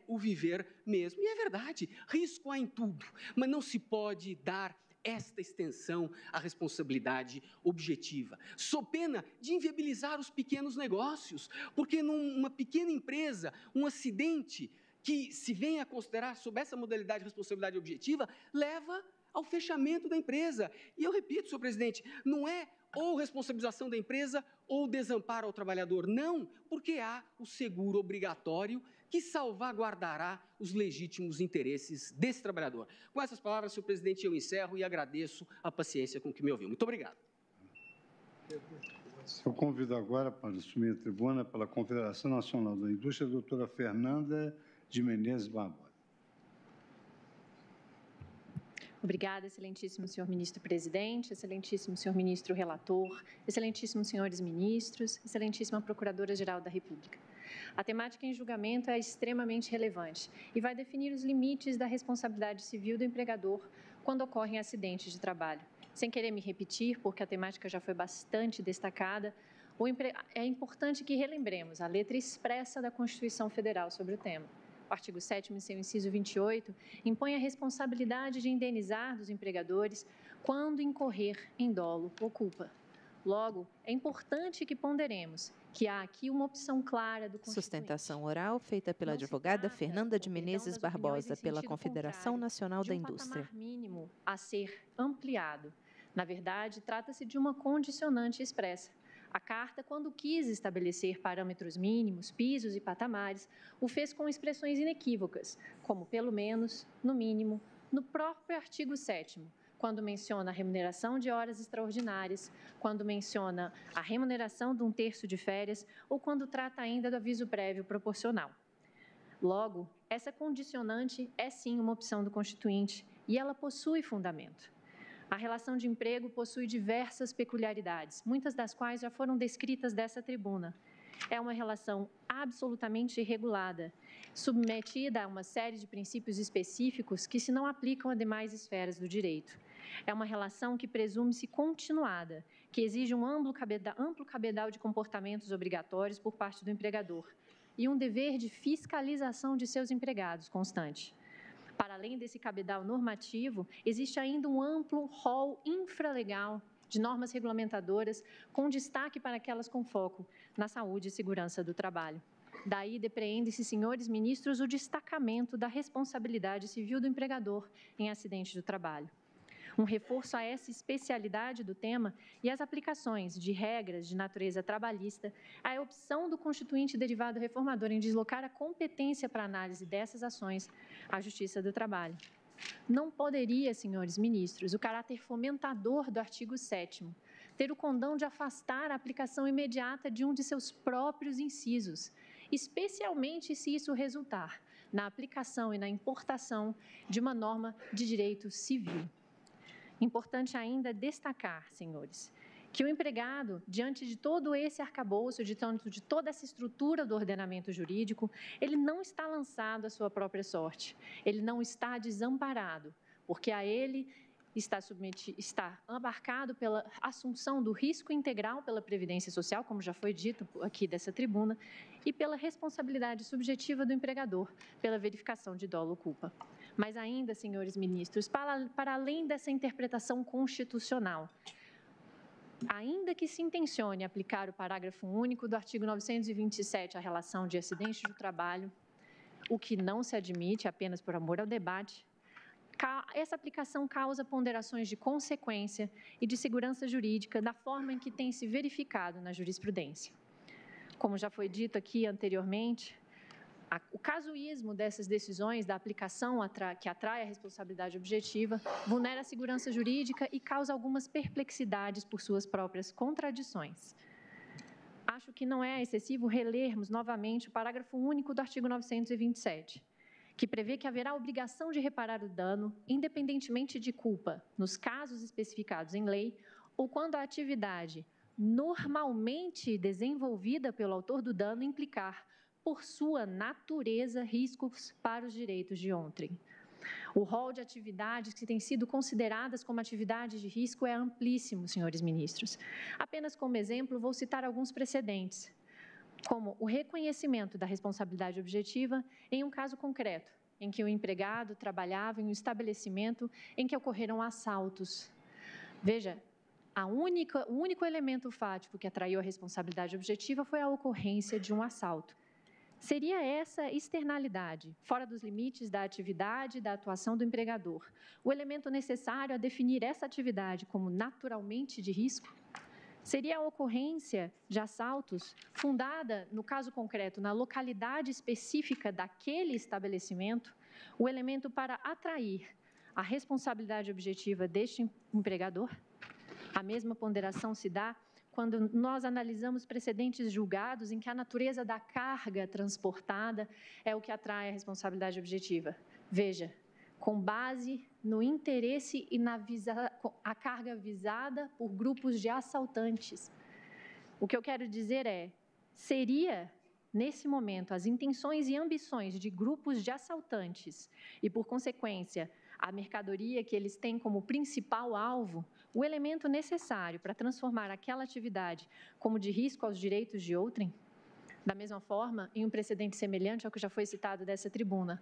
o viver mesmo. E é verdade, risco há em tudo, mas não se pode dar esta extensão à responsabilidade objetiva, sob pena de inviabilizar os pequenos negócios, porque numa pequena empresa, um acidente que se venha a considerar sob essa modalidade de responsabilidade objetiva, leva ao fechamento da empresa. E eu repito, senhor presidente, não é ou responsabilização da empresa ou desamparo ao trabalhador, não, porque há o seguro obrigatório que salvaguardará os legítimos interesses desse trabalhador. Com essas palavras, senhor presidente, eu encerro e agradeço a paciência com que me ouviu. Muito obrigado. Eu convido agora para assumir a tribuna pela Confederação Nacional da Indústria, a doutora Fernanda de Menezes Barbosa. Obrigada, excelentíssimo senhor ministro-presidente, excelentíssimo senhor ministro-relator, excelentíssimos senhores ministros, excelentíssima Procuradora-Geral da República. A temática em julgamento é extremamente relevante e vai definir os limites da responsabilidade civil do empregador quando ocorrem acidentes de trabalho. Sem querer me repetir, porque a temática já foi bastante destacada, é importante que relembremos a letra expressa da Constituição Federal sobre o tema. O artigo 7º, em seu inciso 28, impõe a responsabilidade de indenizar dos empregadores quando incorrer em dolo ou culpa. Logo, é importante que ponderemos que há aqui uma opção clara do Constituinte. Sustentação oral feita pela advogada Fernanda de Menezes Barbosa, pela Confederação Nacional da Indústria. Um patamar mínimo a ser ampliado. Na verdade, trata-se de uma condicionante expressa. A Carta, quando quis estabelecer parâmetros mínimos, pisos e patamares, o fez com expressões inequívocas, como pelo menos, no mínimo, no próprio artigo 7º, quando menciona a remuneração de horas extraordinárias, quando menciona a remuneração de 1/3 de férias ou quando trata ainda do aviso prévio proporcional. Logo, essa condicionante é sim uma opção do Constituinte e ela possui fundamento. A relação de emprego possui diversas peculiaridades, muitas das quais já foram descritas dessa tribuna. É uma relação absolutamente regulada, submetida a uma série de princípios específicos que se não aplicam a demais esferas do direito. É uma relação que presume-se continuada, que exige um amplo cabedal de comportamentos obrigatórios por parte do empregador e um dever de fiscalização de seus empregados constante. Para além desse cabedal normativo, existe ainda um amplo rol infralegal de normas regulamentadoras, com destaque para aquelas com foco na saúde e segurança do trabalho. Daí depreende-se, senhores ministros, o destacamento da responsabilidade civil do empregador em acidente do trabalho. Um reforço a essa especialidade do tema e as aplicações de regras de natureza trabalhista, a opção do Constituinte derivado reformador em deslocar a competência para análise dessas ações à Justiça do Trabalho. Não poderia, senhores ministros, o caráter fomentador do artigo 7º ter o condão de afastar a aplicação imediata de um de seus próprios incisos, especialmente se isso resultar na aplicação e na importação de uma norma de direito civil. Importante ainda destacar, senhores, que o empregado, diante de todo esse arcabouço, de toda essa estrutura do ordenamento jurídico, ele não está lançado à sua própria sorte, ele não está desamparado, porque a ele está abarcado pela assunção do risco integral pela Previdência Social, como já foi dito aqui dessa tribuna, e pela responsabilidade subjetiva do empregador pela verificação de dolo ou culpa. Mas ainda, senhores ministros, para além dessa interpretação constitucional, ainda que se intencione aplicar o parágrafo único do artigo 927 à relação de acidente do trabalho, o que não se admite apenas por amor ao debate, essa aplicação causa ponderações de consequência e de segurança jurídica da forma em que tem se verificado na jurisprudência. Como já foi dito aqui anteriormente, o casuísmo dessas decisões da aplicação que atrai a responsabilidade objetiva vulnera a segurança jurídica e causa algumas perplexidades por suas próprias contradições. Acho que não é excessivo relermos novamente o parágrafo único do artigo 927, que prevê que haverá obrigação de reparar o dano, independentemente de culpa, nos casos especificados em lei, ou quando a atividade normalmente desenvolvida pelo autor do dano implicar, por sua natureza, riscos para os direitos de outrem. O rol de atividades que têm sido consideradas como atividades de risco é amplíssimo, senhores ministros. Apenas como exemplo, vou citar alguns precedentes, como o reconhecimento da responsabilidade objetiva em um caso concreto, em que o empregado trabalhava em um estabelecimento em que ocorreram assaltos. Veja, o único elemento fático que atraiu a responsabilidade objetiva foi a ocorrência de um assalto. Seria essa externalidade, fora dos limites da atividade e da atuação do empregador, o elemento necessário a definir essa atividade como naturalmente de risco? Seria a ocorrência de assaltos fundada, no caso concreto, na localidade específica daquele estabelecimento, o elemento para atrair a responsabilidade objetiva deste empregador? A mesma ponderação se dá quando nós analisamos precedentes julgados em que a natureza da carga transportada é o que atrai a responsabilidade objetiva. Veja, com base no interesse e a carga visada por grupos de assaltantes. O que eu quero dizer é, seria, nesse momento, as intenções e ambições de grupos de assaltantes e, por consequência, a mercadoria que eles têm como principal alvo, o elemento necessário para transformar aquela atividade como de risco aos direitos de outrem? Da mesma forma, em um precedente semelhante ao que já foi citado dessa tribuna,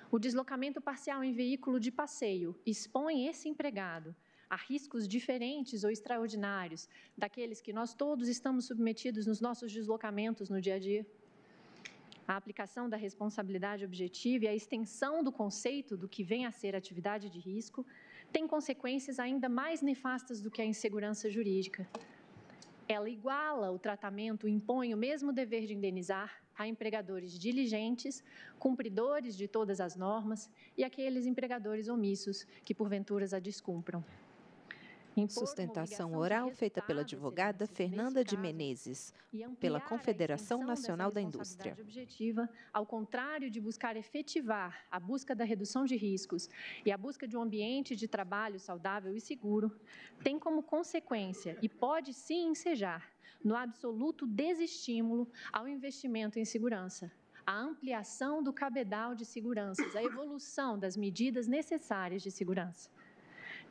o deslocamento parcial em veículo de passeio expõe esse empregado a riscos diferentes ou extraordinários daqueles que nós todos estamos submetidos nos nossos deslocamentos no dia a dia? A aplicação da responsabilidade objetiva e a extensão do conceito do que vem a ser atividade de risco tem consequências ainda mais nefastas do que a insegurança jurídica. Ela iguala o tratamento, impõe o mesmo dever de indenizar a empregadores diligentes, cumpridores de todas as normas e aqueles empregadores omissos que, porventura, a descumpram. Sustentação oral feita pela advogada Fernanda de Menezes, pela Confederação Nacional da Indústria. Objetiva, ao contrário de buscar efetivar a busca da redução de riscos e a busca de um ambiente de trabalho saudável e seguro, tem como consequência e pode sim ensejar no absoluto desestímulo ao investimento em segurança, a ampliação do cabedal de seguranças, a evolução das medidas necessárias de segurança.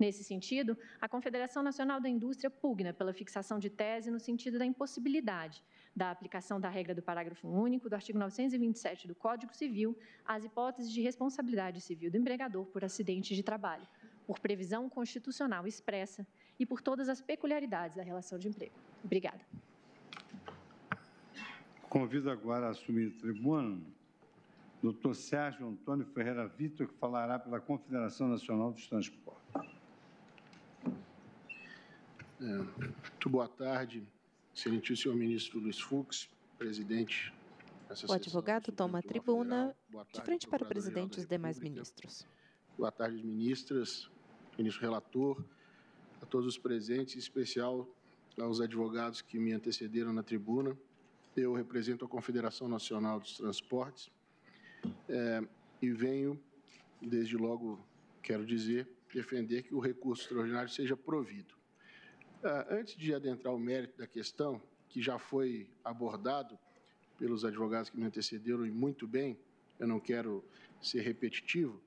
Nesse sentido, a Confederação Nacional da Indústria pugna pela fixação de tese no sentido da impossibilidade da aplicação da regra do parágrafo único do artigo 927 do Código Civil às hipóteses de responsabilidade civil do empregador por acidente de trabalho, por previsão constitucional expressa e por todas as peculiaridades da relação de emprego. Obrigada. Convido agora a assumir a tribuna o Dr. Sérgio Antônio Ferreira Vitor, que falará pela Confederação Nacional dos Transportes. Muito boa tarde, excelentíssimo senhor ministro Luiz Fux, presidente. O advogado toma a tribuna de frente para o presidente e os demais ministros. Boa tarde, ministras, ministro relator, a todos os presentes, em especial aos advogados que me antecederam na tribuna. Eu represento a Confederação Nacional dos Transportes e venho, desde logo, quero dizer, defender que o recurso extraordinário seja provido. Antes de adentrar o mérito da questão, que já foi abordado pelos advogados que me antecederam e muito bem, eu não quero ser repetitivo,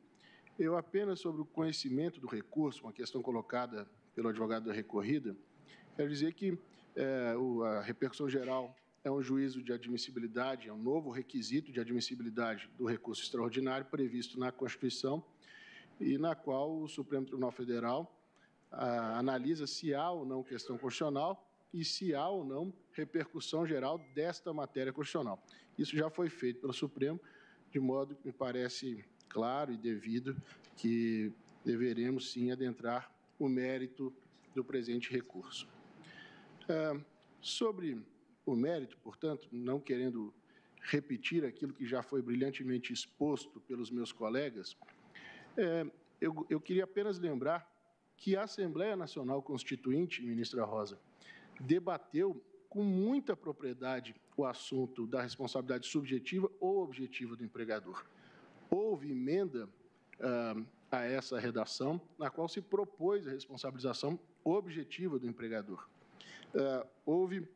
Eu apenas, sobre o conhecimento do recurso, uma questão colocada pelo advogado da recorrida, quero dizer que a repercussão geral é um juízo de admissibilidade, é um novo requisito de admissibilidade do recurso extraordinário previsto na Constituição e na qual o Supremo Tribunal Federal analisa se há ou não questão constitucional e se há ou não repercussão geral desta matéria constitucional. Isso já foi feito pelo Supremo, de modo que me parece claro e devido que deveremos, sim, adentrar o mérito do presente recurso. Sobre o mérito, portanto, não querendo repetir aquilo que já foi brilhantemente exposto pelos meus colegas, eu queria apenas lembrar que a Assembleia Nacional Constituinte, ministra Rosa, debateu com muita propriedade o assunto da responsabilidade subjetiva ou objetiva do empregador. Houve emenda a essa redação, na qual se propôs a responsabilização objetiva do empregador. Houve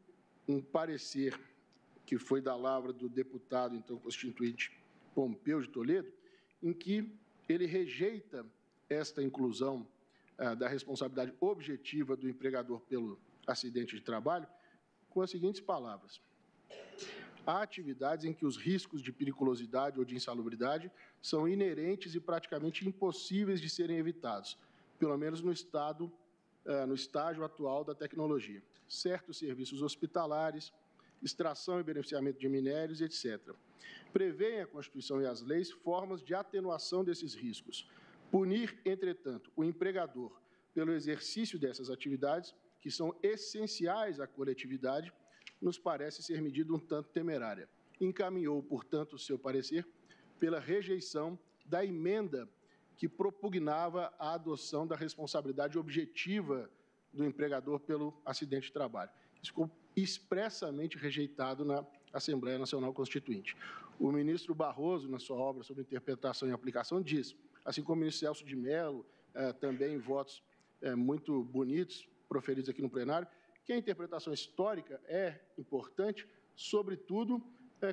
um parecer que foi da lavra do deputado, então, constituinte Pompeu de Toledo, em que ele rejeita esta inclusão da responsabilidade objetiva do empregador pelo acidente de trabalho com as seguintes palavras: há atividades em que os riscos de periculosidade ou de insalubridade são inerentes e praticamente impossíveis de serem evitados, pelo menos no estágio atual da tecnologia. Certos serviços hospitalares, extração e beneficiamento de minérios, etc. Prevêem a Constituição e as leis formas de atenuação desses riscos. Punir, entretanto, o empregador pelo exercício dessas atividades, que são essenciais à coletividade, nos parece ser medida um tanto temerária. Encaminhou, portanto, o seu parecer pela rejeição da emenda que propugnava a adoção da responsabilidade objetiva do empregador pelo acidente de trabalho. Isso ficou expressamente rejeitado na Assembleia Nacional Constituinte. O ministro Barroso, na sua obra sobre interpretação e aplicação, diz, assim como o ministro Celso de Mello, também em votos muito bonitos, proferidos aqui no plenário, que a interpretação histórica é importante, sobretudo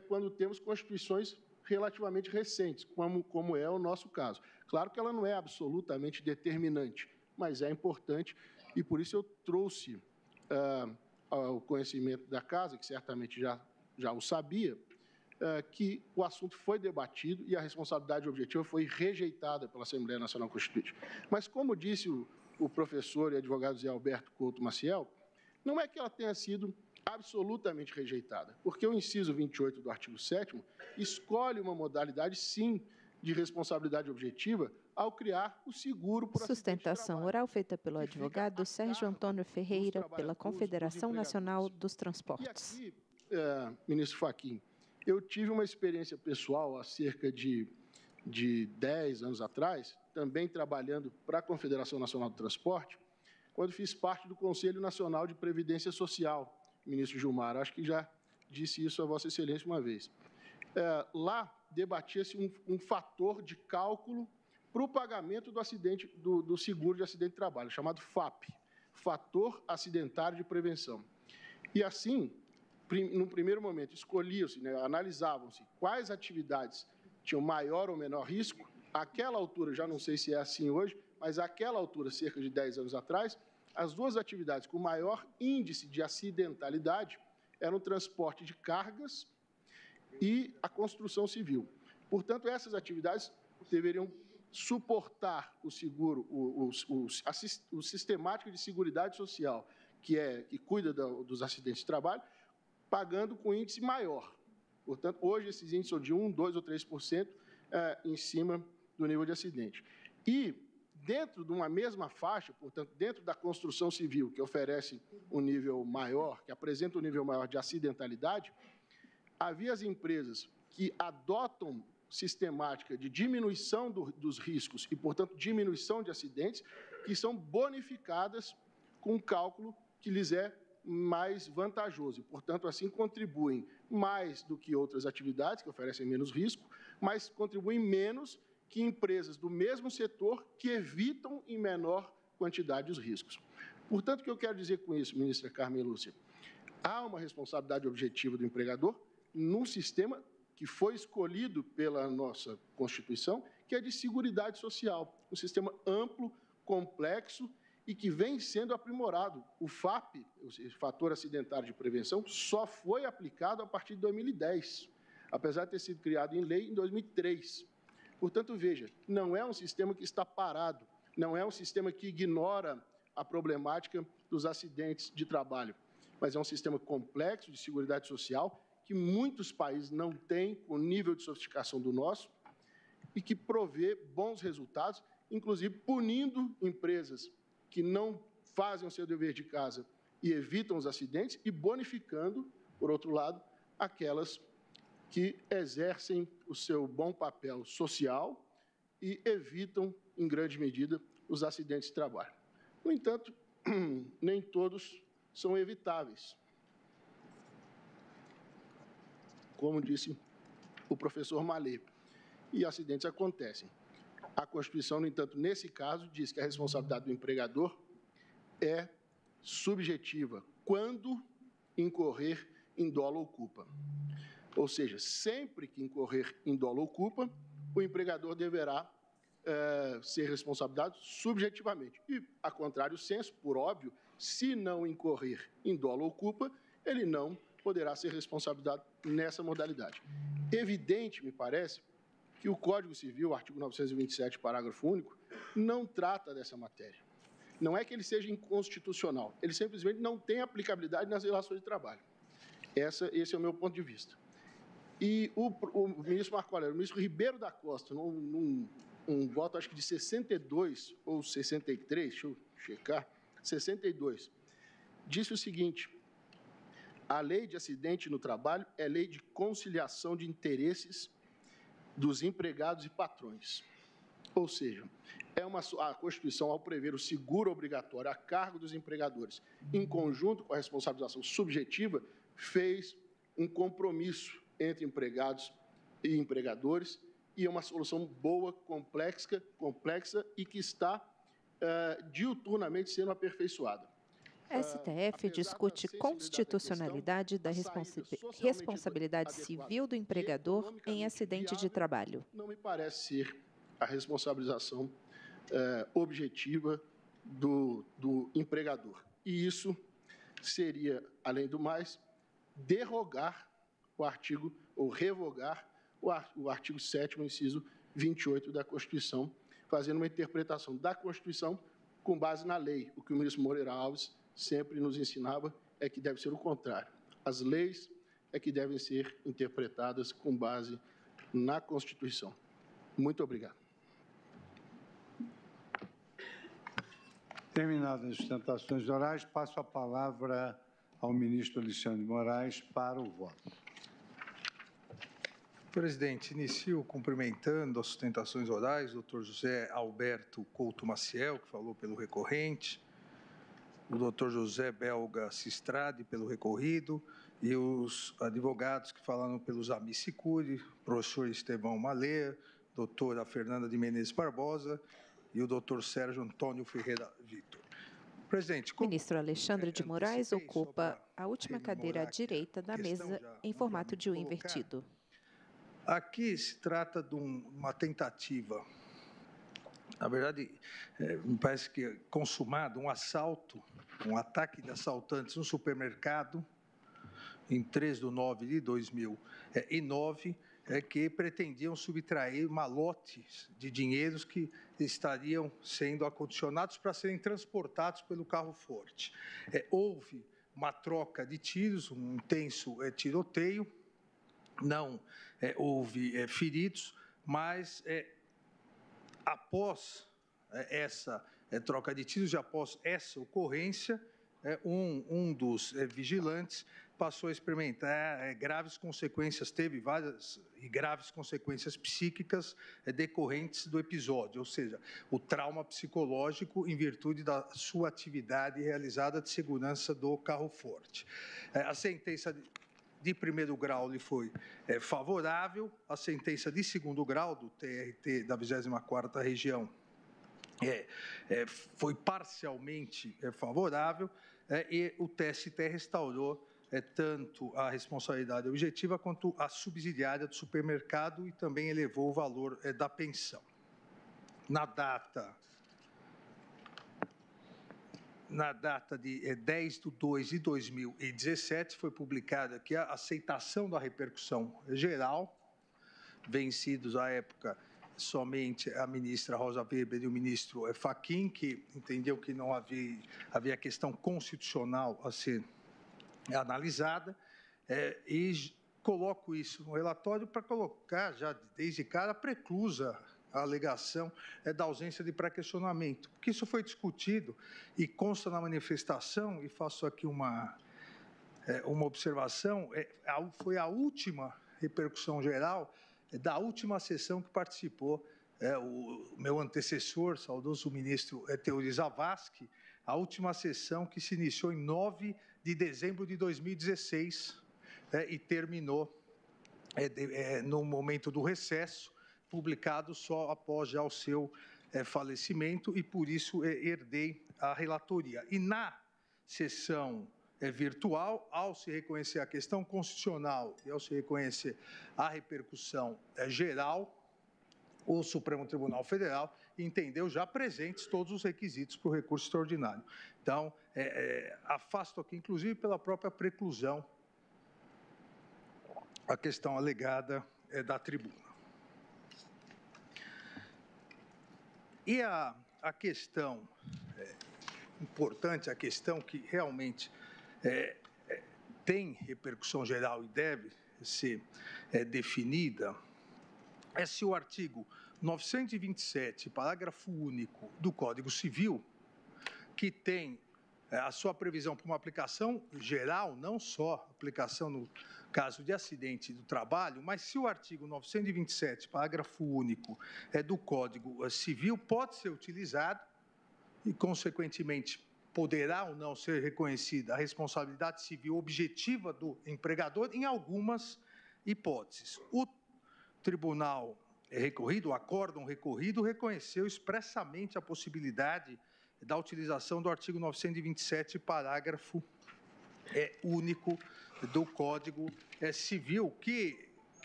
quando temos constituições relativamente recentes, como é o nosso caso. Claro que ela não é absolutamente determinante, mas é importante, e por isso eu trouxe ao conhecimento da Casa, que certamente já o sabia, que o assunto foi debatido e a responsabilidade objetiva foi rejeitada pela Assembleia Nacional Constituinte. Mas, como disse o professor e advogado Zé Alberto Couto Maciel, não é que ela tenha sido absolutamente rejeitada, porque o inciso 28 do artigo 7º escolhe uma modalidade, sim, de responsabilidade objetiva ao criar o seguro por sustentação oral feita pelo advogado Sérgio Antônio Ferreira, pela Confederação Nacional dos Transportes. E aqui, ministro Fachin, eu tive uma experiência pessoal há cerca de 10 anos atrás, também trabalhando para a Confederação Nacional do Transporte, quando fiz parte do Conselho Nacional de Previdência Social, ministro Gilmar, acho que já disse isso a Vossa Excelência uma vez. Lá debatia-se um fator de cálculo para o pagamento do seguro de acidente de trabalho, chamado FAP, Fator Acidentário de Prevenção. E assim, no primeiro momento, escolhiam-se, analisavam-se quais atividades tinham maior ou menor risco. Àquela altura, já não sei se é assim hoje, mas àquela altura, cerca de 10 anos atrás, as duas atividades com maior índice de acidentalidade eram o transporte de cargas e a construção civil. Portanto, essas atividades deveriam suportar o seguro, o sistemático de seguridade social, que cuida dos acidentes de trabalho, pagando com índice maior. Portanto, hoje esses índices são de 1%, 2% ou 3% em cima do nível de acidente. E, dentro de uma mesma faixa, portanto, dentro da construção civil, que oferece um nível maior, que apresenta um nível maior de acidentalidade, havia as empresas que adotam sistemática de diminuição dos riscos e, portanto, diminuição de acidentes, que são bonificadas com um cálculo que lhes é mais vantajoso e, portanto, assim contribuem mais do que outras atividades que oferecem menos risco, mas contribuem menos que empresas do mesmo setor que evitam em menor quantidade os riscos. Portanto, o que eu quero dizer com isso, ministra Carmen Lúcia? Há uma responsabilidade objetiva do empregador num sistema que foi escolhido pela nossa Constituição, que é de seguridade social, um sistema amplo, complexo e que vem sendo aprimorado. O FAP, o Fator Acidentário de Prevenção, só foi aplicado a partir de 2010, apesar de ter sido criado em lei em 2003. Portanto, veja, não é um sistema que está parado, não é um sistema que ignora a problemática dos acidentes de trabalho, mas é um sistema complexo de seguridade social que muitos países não têm o nível de sofisticação do nosso e que provê bons resultados, inclusive punindo empresas que não fazem o seu dever de casa e evitam os acidentes e bonificando, por outro lado, aquelas que exercem o seu bom papel social e evitam, em grande medida, os acidentes de trabalho. No entanto, nem todos são evitáveis. Como disse o professor Malê, e acidentes acontecem. A Constituição, no entanto, nesse caso, diz que a responsabilidade do empregador é subjetiva quando incorrer em dolo ou culpa. Ou seja, sempre que incorrer em dolo ou culpa, o empregador deverá ser responsabilizado subjetivamente. E, a contrário senso, por óbvio, se não incorrer em dolo ou culpa, ele não poderá ser responsabilizado nessa modalidade. Evidente, me parece, que o Código Civil, artigo 927, parágrafo único, não trata dessa matéria. Não é que ele seja inconstitucional, ele simplesmente não tem aplicabilidade nas relações de trabalho. Esse é o meu ponto de vista. E o ministro Marco Aurélio, o ministro Ribeiro da Costa, num voto, acho que de 62 ou 63, deixa eu checar, 62, disse o seguinte: a lei de acidente no trabalho é lei de conciliação de interesses dos empregados e patrões. Ou seja, a Constituição, ao prever o seguro obrigatório a cargo dos empregadores, em conjunto com a responsabilização subjetiva, fez um compromisso entre empregados e empregadores, e é uma solução boa, complexa e que está diuturnamente sendo aperfeiçoada. STF discute constitucionalidade da responsabilidade civil do empregador em acidente de trabalho. Não me parece ser a responsabilização objetiva do empregador. E isso seria, além do mais, derrogar o artigo, ou revogar o artigo 7º, inciso 28 da Constituição, fazendo uma interpretação da Constituição com base na lei. O que o ministro Moreira Alves sempre nos ensinava é que deve ser o contrário. As leis é que devem ser interpretadas com base na Constituição. Muito obrigado. Terminadas as sustentações orais, passo a palavra ao ministro Alexandre de Moraes para o voto. Presidente, inicio cumprimentando as sustentações orais, doutor José Alberto Couto Maciel, que falou pelo recorrente, o doutor José Belga Sistrade, pelo recorrido, e os advogados que falaram pelos amici curiae, professor Estevão Malê, doutora Fernanda de Menezes Barbosa e o doutor Sérgio Antônio Ferreira Vitor. Presidente, o ministro Alexandre de Moraes ocupa a última cadeira à direita da mesa em formato de U invertido. Aqui se trata de uma tentativa, na verdade, me parece que consumado um assalto, um ataque de assaltantes no supermercado, em 3 de 9 de 2009, que pretendiam subtrair malotes de dinheiros que estariam sendo acondicionados para serem transportados pelo carro forte. Houve uma troca de tiros, um intenso tiroteio, não houve feridos, mas após essa troca de tiros e após essa ocorrência, um dos vigilantes passou a experimentar graves consequências, teve várias e graves consequências psíquicas decorrentes do episódio, ou seja, o trauma psicológico em virtude da sua atividade realizada de segurança do carro forte. A sentença de primeiro grau lhe foi favorável, a sentença de segundo grau do TRT da 24ª Região foi parcialmente favorável, e o TST restaurou tanto a responsabilidade objetiva quanto a subsidiária do supermercado e também elevou o valor da pensão. na data de 10/2/2017, foi publicada aqui a aceitação da repercussão geral, vencidos à época somente a ministra Rosa Weber e o ministro Fachin, que entendeu que não havia questão constitucional a ser analisada, e coloco isso no relatório para colocar já desde cara preclusa a alegação da ausência de pré-questionamento, porque isso foi discutido e consta na manifestação, e faço aqui uma observação, foi a última repercussão geral da última sessão que participou o meu antecessor, saudoso ministro Teori Zavascki, a última sessão que se iniciou em 9 de dezembro de 2016 e terminou no momento do recesso, publicado só após já o seu falecimento, e por isso herdei a relatoria. E na sessão virtual, ao se reconhecer a questão constitucional e ao se reconhecer a repercussão geral, o Supremo Tribunal Federal entendeu já presentes todos os requisitos para o recurso extraordinário. Então, afasto aqui, inclusive, pela própria preclusão, a questão alegada da tribuna. E a questão importante, a questão que realmente tem repercussão geral e deve ser definida, é se o artigo 927, parágrafo único do Código Civil, que tem a sua previsão para uma aplicação geral, não só aplicação no caso de acidente do trabalho, mas se o artigo 927, parágrafo único do Código Civil pode ser utilizado e, consequentemente, poderá ou não ser reconhecida a responsabilidade civil objetiva do empregador em algumas hipóteses. O tribunal recorrido, o acórdão recorrido, reconheceu expressamente a possibilidade da utilização do artigo 927, parágrafo único do Código Civil, que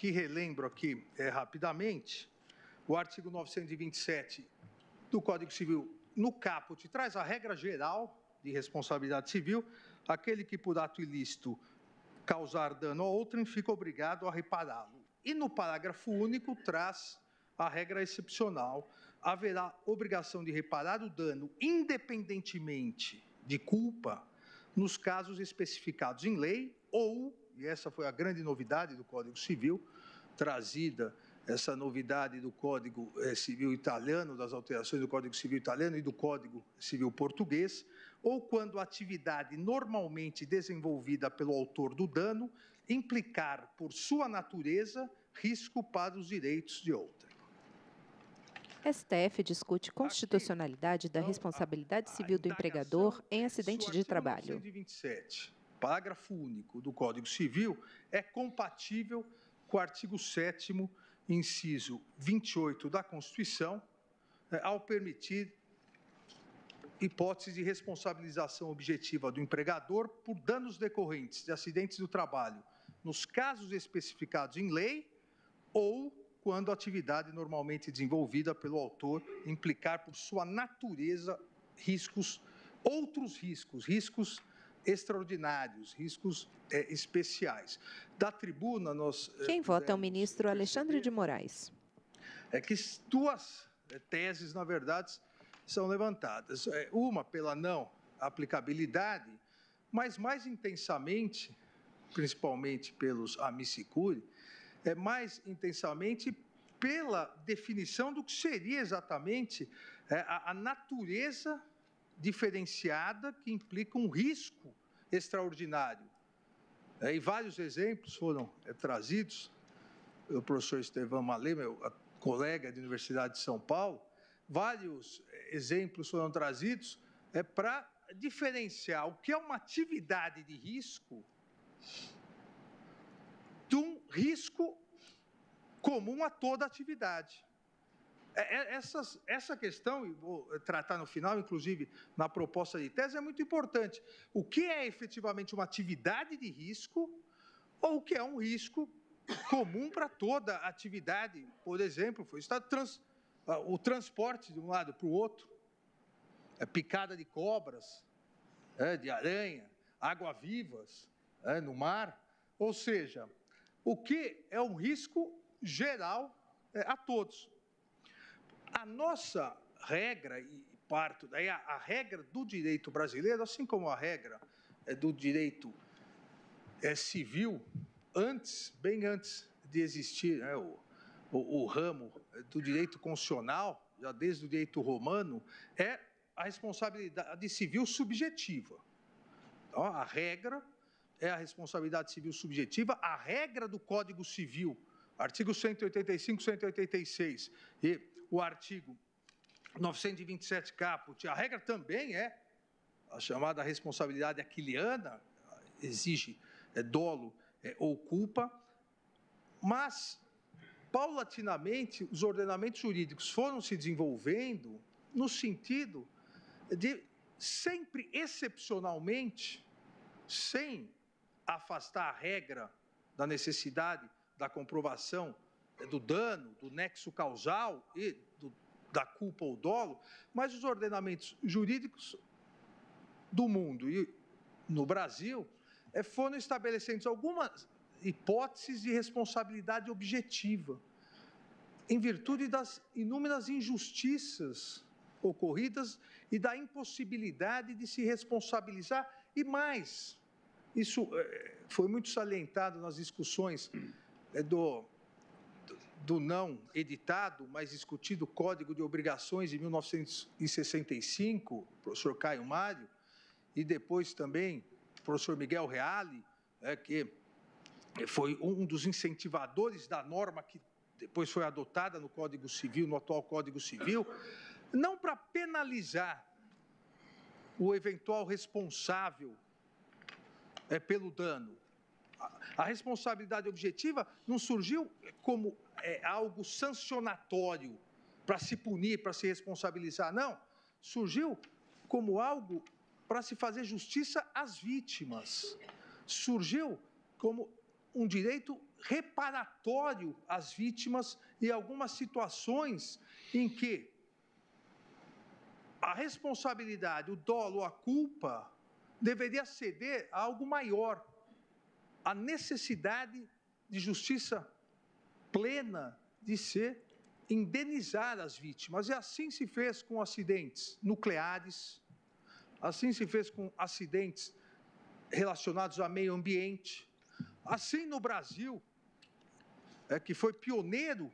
relembro aqui rapidamente, o artigo 927 do Código Civil, no caput, traz a regra geral de responsabilidade civil: aquele que por ato ilícito causar dano a outrem fica obrigado a repará-lo. E no parágrafo único traz a regra excepcional: haverá obrigação de reparar o dano independentemente de culpa nos casos especificados em lei ou, e essa foi a grande novidade do Código Civil, trazida essa novidade do Código Civil italiano, das alterações do Código Civil italiano e do Código Civil português, ou quando a atividade normalmente desenvolvida pelo autor do dano implicar, por sua natureza, risco para os direitos de outrem. STF discute constitucionalidade da responsabilidade civil do empregador em acidente de trabalho. O artigo 927, parágrafo único do Código Civil, é compatível com o artigo 7º, inciso 28 da Constituição, ao permitir hipótese de responsabilização objetiva do empregador por danos decorrentes de acidentes do trabalho, nos casos especificados em lei ou quando a atividade normalmente desenvolvida pelo autor implicar por sua natureza riscos, outros riscos extraordinários, riscos especiais. Da tribuna, nós... Quem vota é o ministro Alexandre de Moraes. É que duas teses, na verdade, são levantadas. Uma pela não aplicabilidade, mas mais intensamente, principalmente pelos amici curiae, mais intensamente pela definição do que seria exatamente a natureza diferenciada que implica um risco extraordinário. E vários exemplos foram trazidos pelo professor Estevão Malê, meu colega de Universidade de São Paulo, vários exemplos foram trazidos para diferenciar o que é uma atividade de risco de um risco comum a toda atividade. Essa questão, e vou tratar no final, inclusive na proposta de tese, é muito importante. O que é efetivamente uma atividade de risco ou o que é um risco comum para toda atividade? Por exemplo, foi citado o transporte de um lado para o outro, picada de cobras, de aranha, água-vivas no mar, ou seja, o que é um risco geral a todos. A nossa regra, e parto daí, a regra do direito brasileiro, assim como a regra do direito civil, bem antes de existir o ramo do direito constitucional, já desde o direito romano, é a responsabilidade civil subjetiva. Então, a regra é a responsabilidade civil subjetiva, a regra do Código Civil, artigo 185, 186 e o artigo 927 caput, a regra também é a chamada responsabilidade aquiliana, exige dolo ou culpa, mas, paulatinamente, os ordenamentos jurídicos foram se desenvolvendo no sentido de, sempre excepcionalmente, sem afastar a regra da necessidade da comprovação do dano, do nexo causal e da culpa ou dolo, mas os ordenamentos jurídicos do mundo e no Brasil foram estabelecendo algumas hipóteses de responsabilidade objetiva, em virtude das inúmeras injustiças ocorridas e da impossibilidade de se responsabilizar, e mais, isso foi muito salientado nas discussões do não editado, mas discutido Código de Obrigações de 1965, o professor Caio Mário, e depois também o professor Miguel Reale, que foi um dos incentivadores da norma que depois foi adotada no Código Civil, no atual Código Civil, não para penalizar o eventual responsável pelo dano. A responsabilidade objetiva não surgiu como algo sancionatório para se punir, para se responsabilizar, não. Surgiu como algo para se fazer justiça às vítimas. Surgiu como um direito reparatório às vítimas em algumas situações em que a responsabilidade, o dolo, a culpa, deveria ceder a algo maior, a necessidade de justiça plena de se indenizar as vítimas. E assim se fez com acidentes nucleares, assim se fez com acidentes relacionados ao meio ambiente, assim no Brasil, que foi pioneiro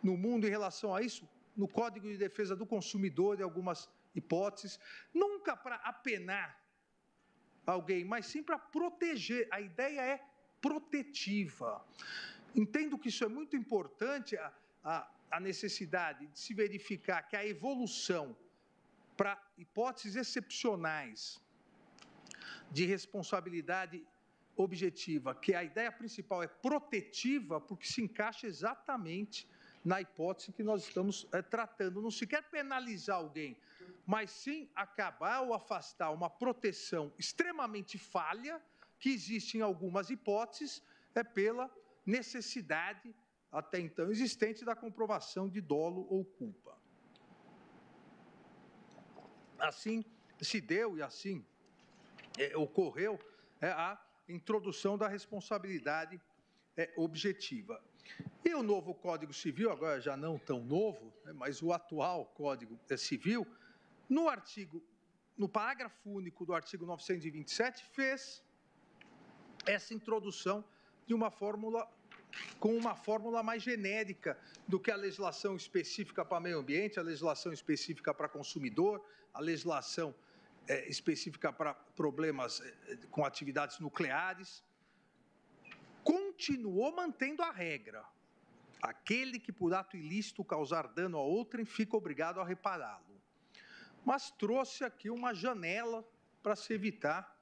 no mundo em relação a isso, no Código de Defesa do Consumidor, em algumas hipóteses, nunca para apenar alguém, mas sim para proteger. A ideia é protetiva. Entendo que isso é muito importante, a necessidade de se verificar que a evolução para hipóteses excepcionais de responsabilidade objetiva, que a ideia principal é protetiva, porque se encaixa exatamente na hipótese que nós estamos tratando. Não se quer penalizar alguém, mas sim acabar ou afastar uma proteção extremamente falha que existe em algumas hipóteses pela necessidade até então existente da comprovação de dolo ou culpa. Assim se deu e assim ocorreu a introdução da responsabilidade objetiva. E o novo Código Civil, agora já não tão novo, mas o atual Código Civil, no parágrafo único do artigo 927, fez essa introdução de uma fórmula, com uma fórmula mais genérica do que a legislação específica para meio ambiente, a legislação específica para consumidor, a legislação específica para problemas com atividades nucleares. Continuou mantendo a regra. Aquele que por ato ilícito causar dano a outrem fica obrigado a repará-lo. Mas trouxe aqui uma janela para se evitar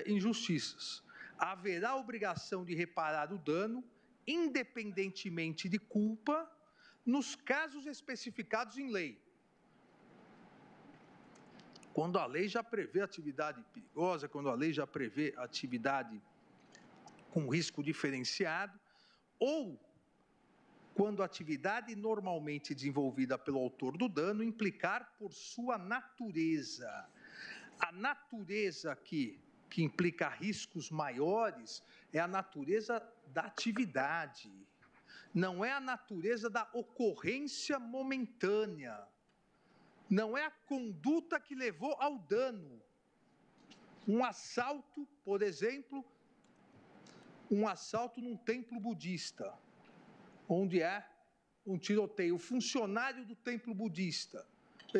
injustiças. Haverá obrigação de reparar o dano, independentemente de culpa, nos casos especificados em lei. Quando a lei já prevê atividade perigosa, quando a lei já prevê atividade com risco diferenciado, ou quando a atividade normalmente desenvolvida pelo autor do dano implicar por sua natureza. A natureza aqui, que implica riscos maiores, é a natureza da atividade. Não é a natureza da ocorrência momentânea. Não é a conduta que levou ao dano. Um assalto, por exemplo, um assalto num templo budista, onde é um tiroteio. O funcionário do templo budista,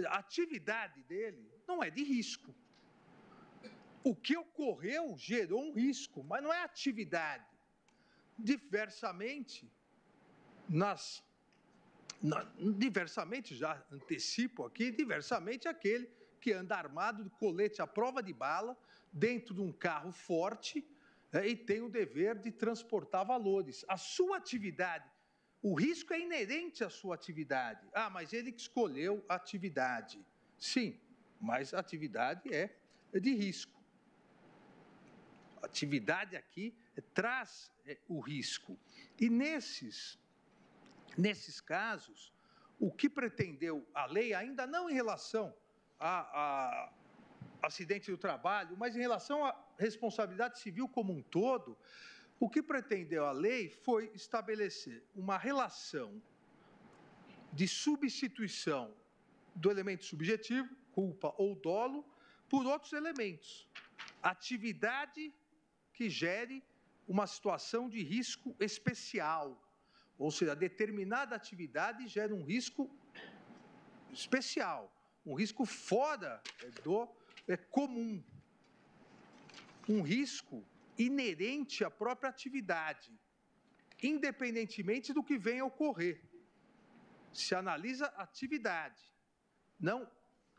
a atividade dele não é de risco. O que ocorreu gerou um risco, mas não é atividade. Diversamente, diversamente, já antecipo aqui, diversamente aquele que anda armado de colete à prova de bala dentro de um carro forte e tem o dever de transportar valores. A sua atividade, o risco é inerente à sua atividade. Ah, mas ele que escolheu a atividade. Sim, mas a atividade é de risco. A atividade aqui traz o risco. E nesses casos, o que pretendeu a lei, ainda não em relação a acidente do trabalho, mas em relação à responsabilidade civil como um todo, o que pretendeu a lei foi estabelecer uma relação de substituição do elemento subjetivo, culpa ou dolo, por outros elementos. Atividade que gere uma situação de risco especial, ou seja, determinada atividade gera um risco especial, um risco fora do comum, um risco inerente à própria atividade, independentemente do que venha a ocorrer. Se analisa a atividade, não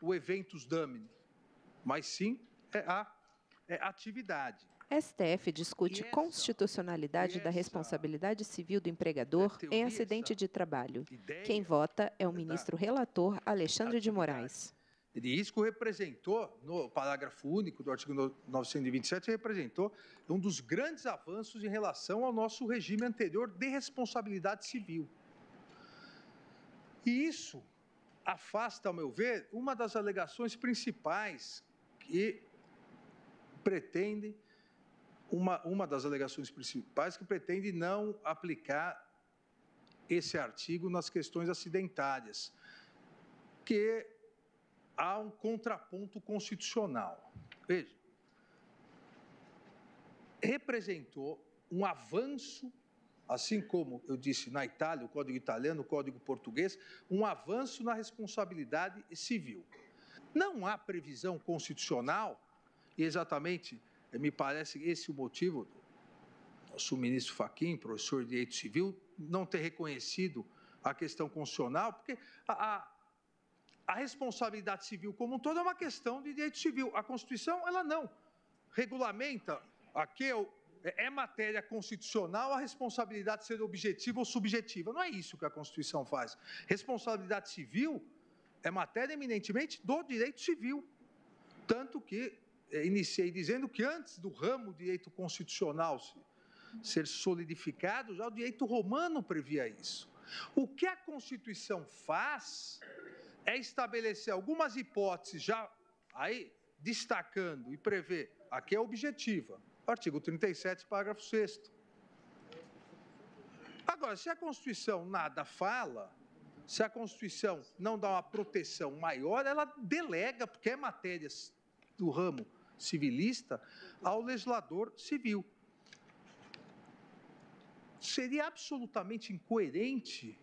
o eventus damini, mas sim a atividade. STF discute constitucionalidade da responsabilidade civil do empregador em acidente de trabalho. Quem vota é o ministro relator Alexandre de Moraes. De risco representou, no parágrafo único do artigo 927, representou um dos grandes avanços em relação ao nosso regime anterior de responsabilidade civil. E isso afasta, ao meu ver, uma das alegações principais que pretende, uma das alegações principais que pretende não aplicar esse artigo nas questões acidentárias, que há um contraponto constitucional. Veja, representou um avanço, assim como eu disse na Itália, o Código Italiano, o Código Português, um avanço na responsabilidade civil. Não há previsão constitucional, e exatamente, me parece esse o motivo do nosso ministro Fachin, professor de Direito Civil, não ter reconhecido a questão constitucional, porque a responsabilidade civil como um todo é uma questão de direito civil. A Constituição, ela não regulamenta é matéria constitucional a responsabilidade ser objetiva ou subjetiva. Não é isso que a Constituição faz. Responsabilidade civil é matéria eminentemente do direito civil. Tanto que iniciei dizendo que antes do ramo direito constitucional ser solidificado, já o direito romano previa isso. O que a Constituição faz é estabelecer algumas hipóteses, já aí destacando e prever, aqui é objetiva, artigo 37, parágrafo 6º. Agora, se a Constituição nada fala, se a Constituição não dá uma proteção maior, ela delega, porque é matéria do ramo civilista, ao legislador civil. Seria absolutamente incoerente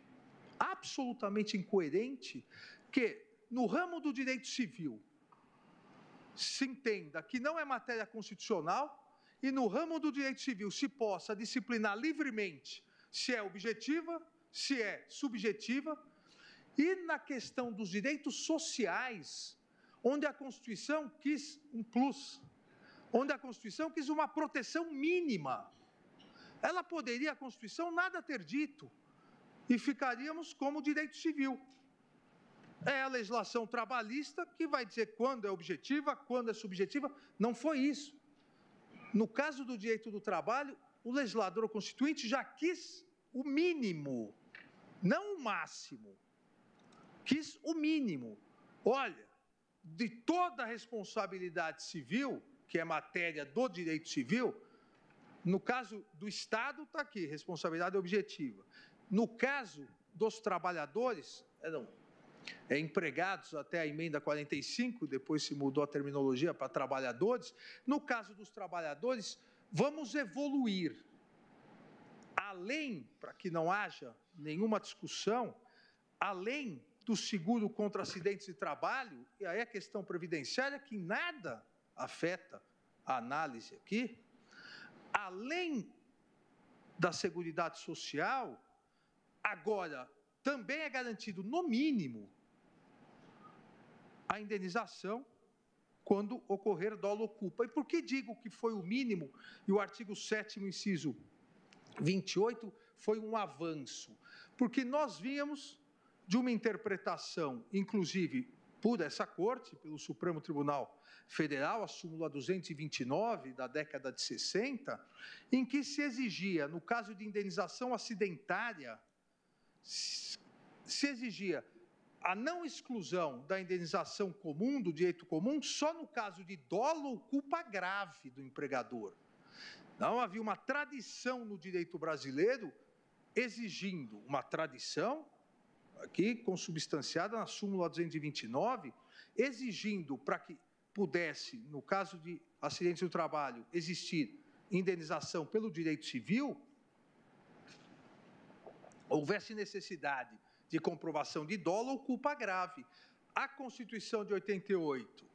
que, no ramo do direito civil, se entenda que não é matéria constitucional e no ramo do direito civil se possa disciplinar livremente se é objetiva, se é subjetiva, e na questão dos direitos sociais, onde a Constituição quis um plus, onde a Constituição quis uma proteção mínima. Ela poderia, a Constituição, nada ter dito, e ficaríamos como direito civil. É a legislação trabalhista que vai dizer quando é objetiva, quando é subjetiva. Não foi isso. No caso do direito do trabalho, o legislador constituinte já quis o mínimo não o máximo, quis o mínimo. Olha, de toda a responsabilidade civil, que é matéria do direito civil, no caso do Estado, está aqui, responsabilidade objetiva. No caso dos trabalhadores, eram empregados até a emenda 45, depois se mudou a terminologia para trabalhadores. No caso dos trabalhadores, vamos evoluir. Além, para que não haja nenhuma discussão, além do seguro contra acidentes de trabalho, e aí a questão previdenciária, que nada afeta a análise aqui, além da Seguridade Social, agora também é garantido, no mínimo, a indenização quando ocorrer dolo ou culpa. E por que digo que foi o mínimo e o artigo 7º, inciso 28, foi um avanço? Porque nós víamos de uma interpretação, inclusive por essa Corte, pelo Supremo Tribunal Federal, a súmula 229 da década de 60, em que se exigia, no caso de indenização acidentária, se exigia a não exclusão da indenização comum, do direito comum, só no caso de dolo ou culpa grave do empregador. Não havia uma tradição no direito brasileiro exigindo uma tradição, aqui consubstanciada na súmula 229, exigindo para que pudesse, no caso de acidentes do trabalho, existir indenização pelo direito civil, houvesse necessidade de comprovação de dolo ou culpa grave. A Constituição de 88,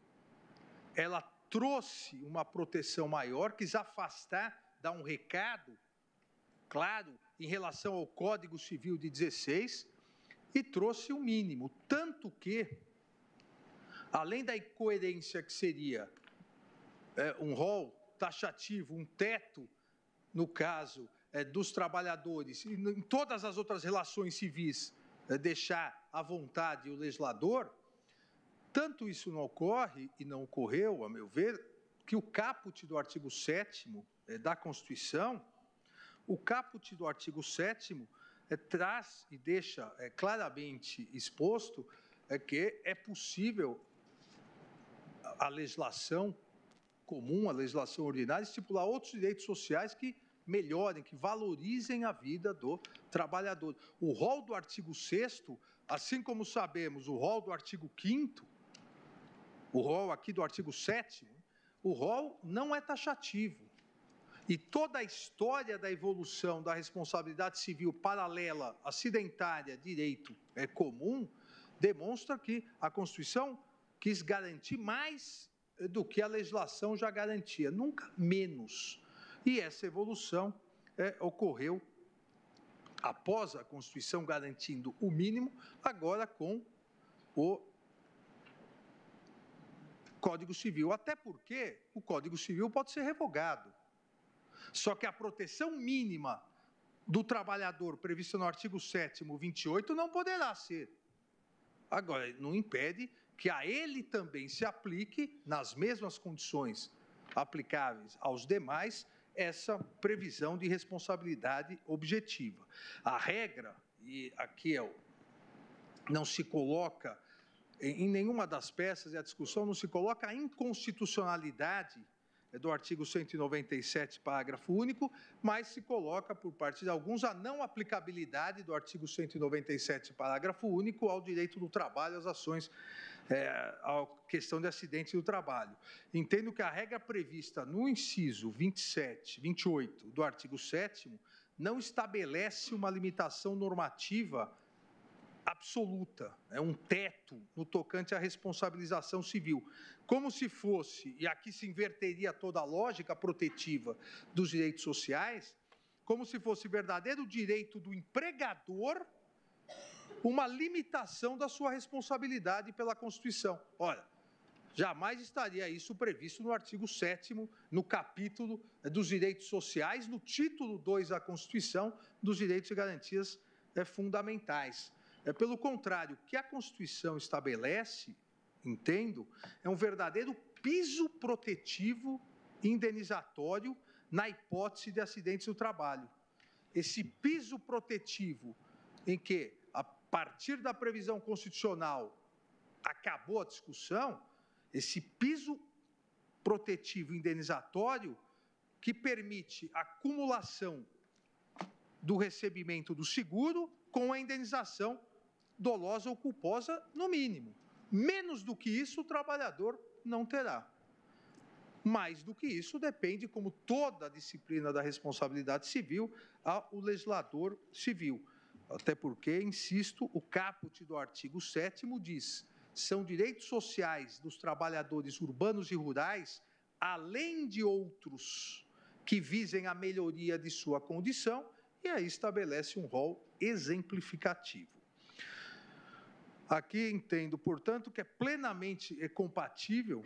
ela trouxe uma proteção maior, quis afastar, dar um recado claro em relação ao Código Civil de 16 e trouxe o mínimo, tanto que, além da incoerência que seria um rol taxativo, um teto, no caso dos trabalhadores, e em todas as outras relações civis, deixar à vontade o legislador, tanto isso não ocorre, e não ocorreu, a meu ver, que o caput do artigo 7º da Constituição, o caput do artigo 7º traz e deixa claramente exposto que é possível a legislação comum, a legislação ordinária, estipular outros direitos sociais que melhorem, que valorizem a vida do trabalhador. O rol do artigo 6º, assim como sabemos o rol do artigo 5º, o rol aqui do artigo 7º, o rol não é taxativo. E toda a história da evolução da responsabilidade civil paralela, acidentária, direito comum, demonstra que a Constituição quis garantir mais do que a legislação já garantia, nunca menos. E essa evolução ocorreu após a Constituição garantindo o mínimo, agora com o Código Civil. Até porque o Código Civil pode ser revogado. Só que a proteção mínima do trabalhador prevista no artigo 7º, 28, não poderá ser. Agora, não impede que a ele também se aplique, nas mesmas condições aplicáveis aos demais, essa previsão de responsabilidade objetiva. A regra, e aqui não se coloca, em nenhuma das peças e a discussão, não se coloca a inconstitucionalidade do artigo 197, parágrafo único, mas se coloca, por parte de alguns, a não aplicabilidade do artigo 197, parágrafo único, ao direito do trabalho, às ações, à questão de acidente do trabalho. Entendo que a regra prevista no inciso 28 do artigo 7º não estabelece uma limitação normativa absoluta, um teto no tocante à responsabilização civil, como se fosse, e aqui se inverteria toda a lógica protetiva dos direitos sociais, como se fosse verdadeiro direito do empregador uma limitação da sua responsabilidade pela Constituição. Ora, jamais estaria isso previsto no artigo 7º, no capítulo dos direitos sociais, no título 2 da Constituição, dos direitos e garantias fundamentais. Pelo contrário, o que a Constituição estabelece, entendo, é um verdadeiro piso protetivo indenizatório na hipótese de acidentes do trabalho. Esse piso protetivo em que, a partir da previsão constitucional, acabou a discussão, esse piso protetivo indenizatório que permite a acumulação do recebimento do seguro com a indenização dolosa ou culposa no mínimo. Menos do que isso, o trabalhador não terá. Mais do que isso, depende, como toda a disciplina da responsabilidade civil, ao legislador civil. Até porque, insisto, o caput do artigo 7º diz: são direitos sociais dos trabalhadores urbanos e rurais, além de outros que visem a melhoria de sua condição, e aí estabelece um rol exemplificativo. Aqui entendo, portanto, que é plenamente compatível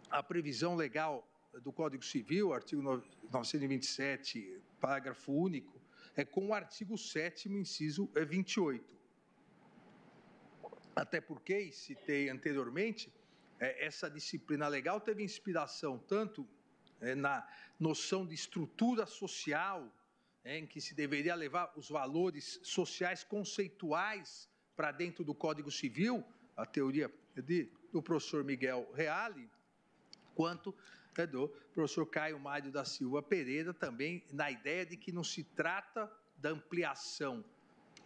a previsão legal do Código Civil, artigo 927, parágrafo único, com o artigo 7º, inciso 28. Até porque, e citei anteriormente, essa disciplina legal teve inspiração tanto na noção de estrutura social, em que se deveria levar os valores sociais conceituais para dentro do Código Civil, a teoria do professor Miguel Reale, quanto do professor Caio Mário da Silva Pereira, também na ideia de que não se trata da ampliação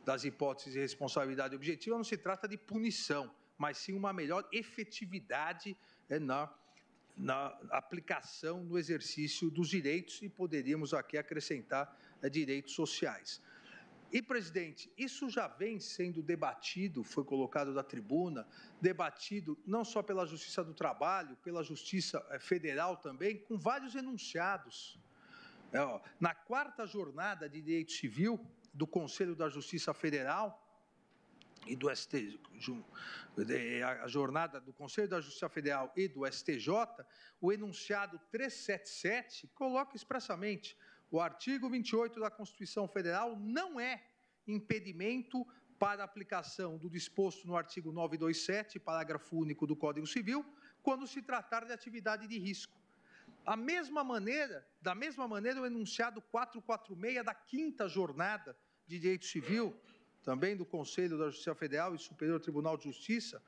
das hipóteses de responsabilidade objetiva, não se trata de punição, mas sim uma melhor efetividade na aplicação, no exercício dos direitos, e poderíamos aqui acrescentar direitos sociais. E, presidente, isso já vem sendo debatido, foi colocado na tribuna, debatido não só pela Justiça do Trabalho, pela Justiça Federal também, com vários enunciados. Na 4ª jornada de Direito Civil do Conselho da Justiça Federal e do STJ, a jornada do Conselho da Justiça Federal e do STJ, o enunciado 377 coloca expressamente: o artigo 28 da Constituição Federal não é impedimento para a aplicação do disposto no artigo 927, parágrafo único do Código Civil, quando se tratar de atividade de risco. Da mesma maneira, o enunciado 446 da 5ª jornada de Direito Civil, também do Conselho da Justiça Federal e Superior Tribunal de Justiça,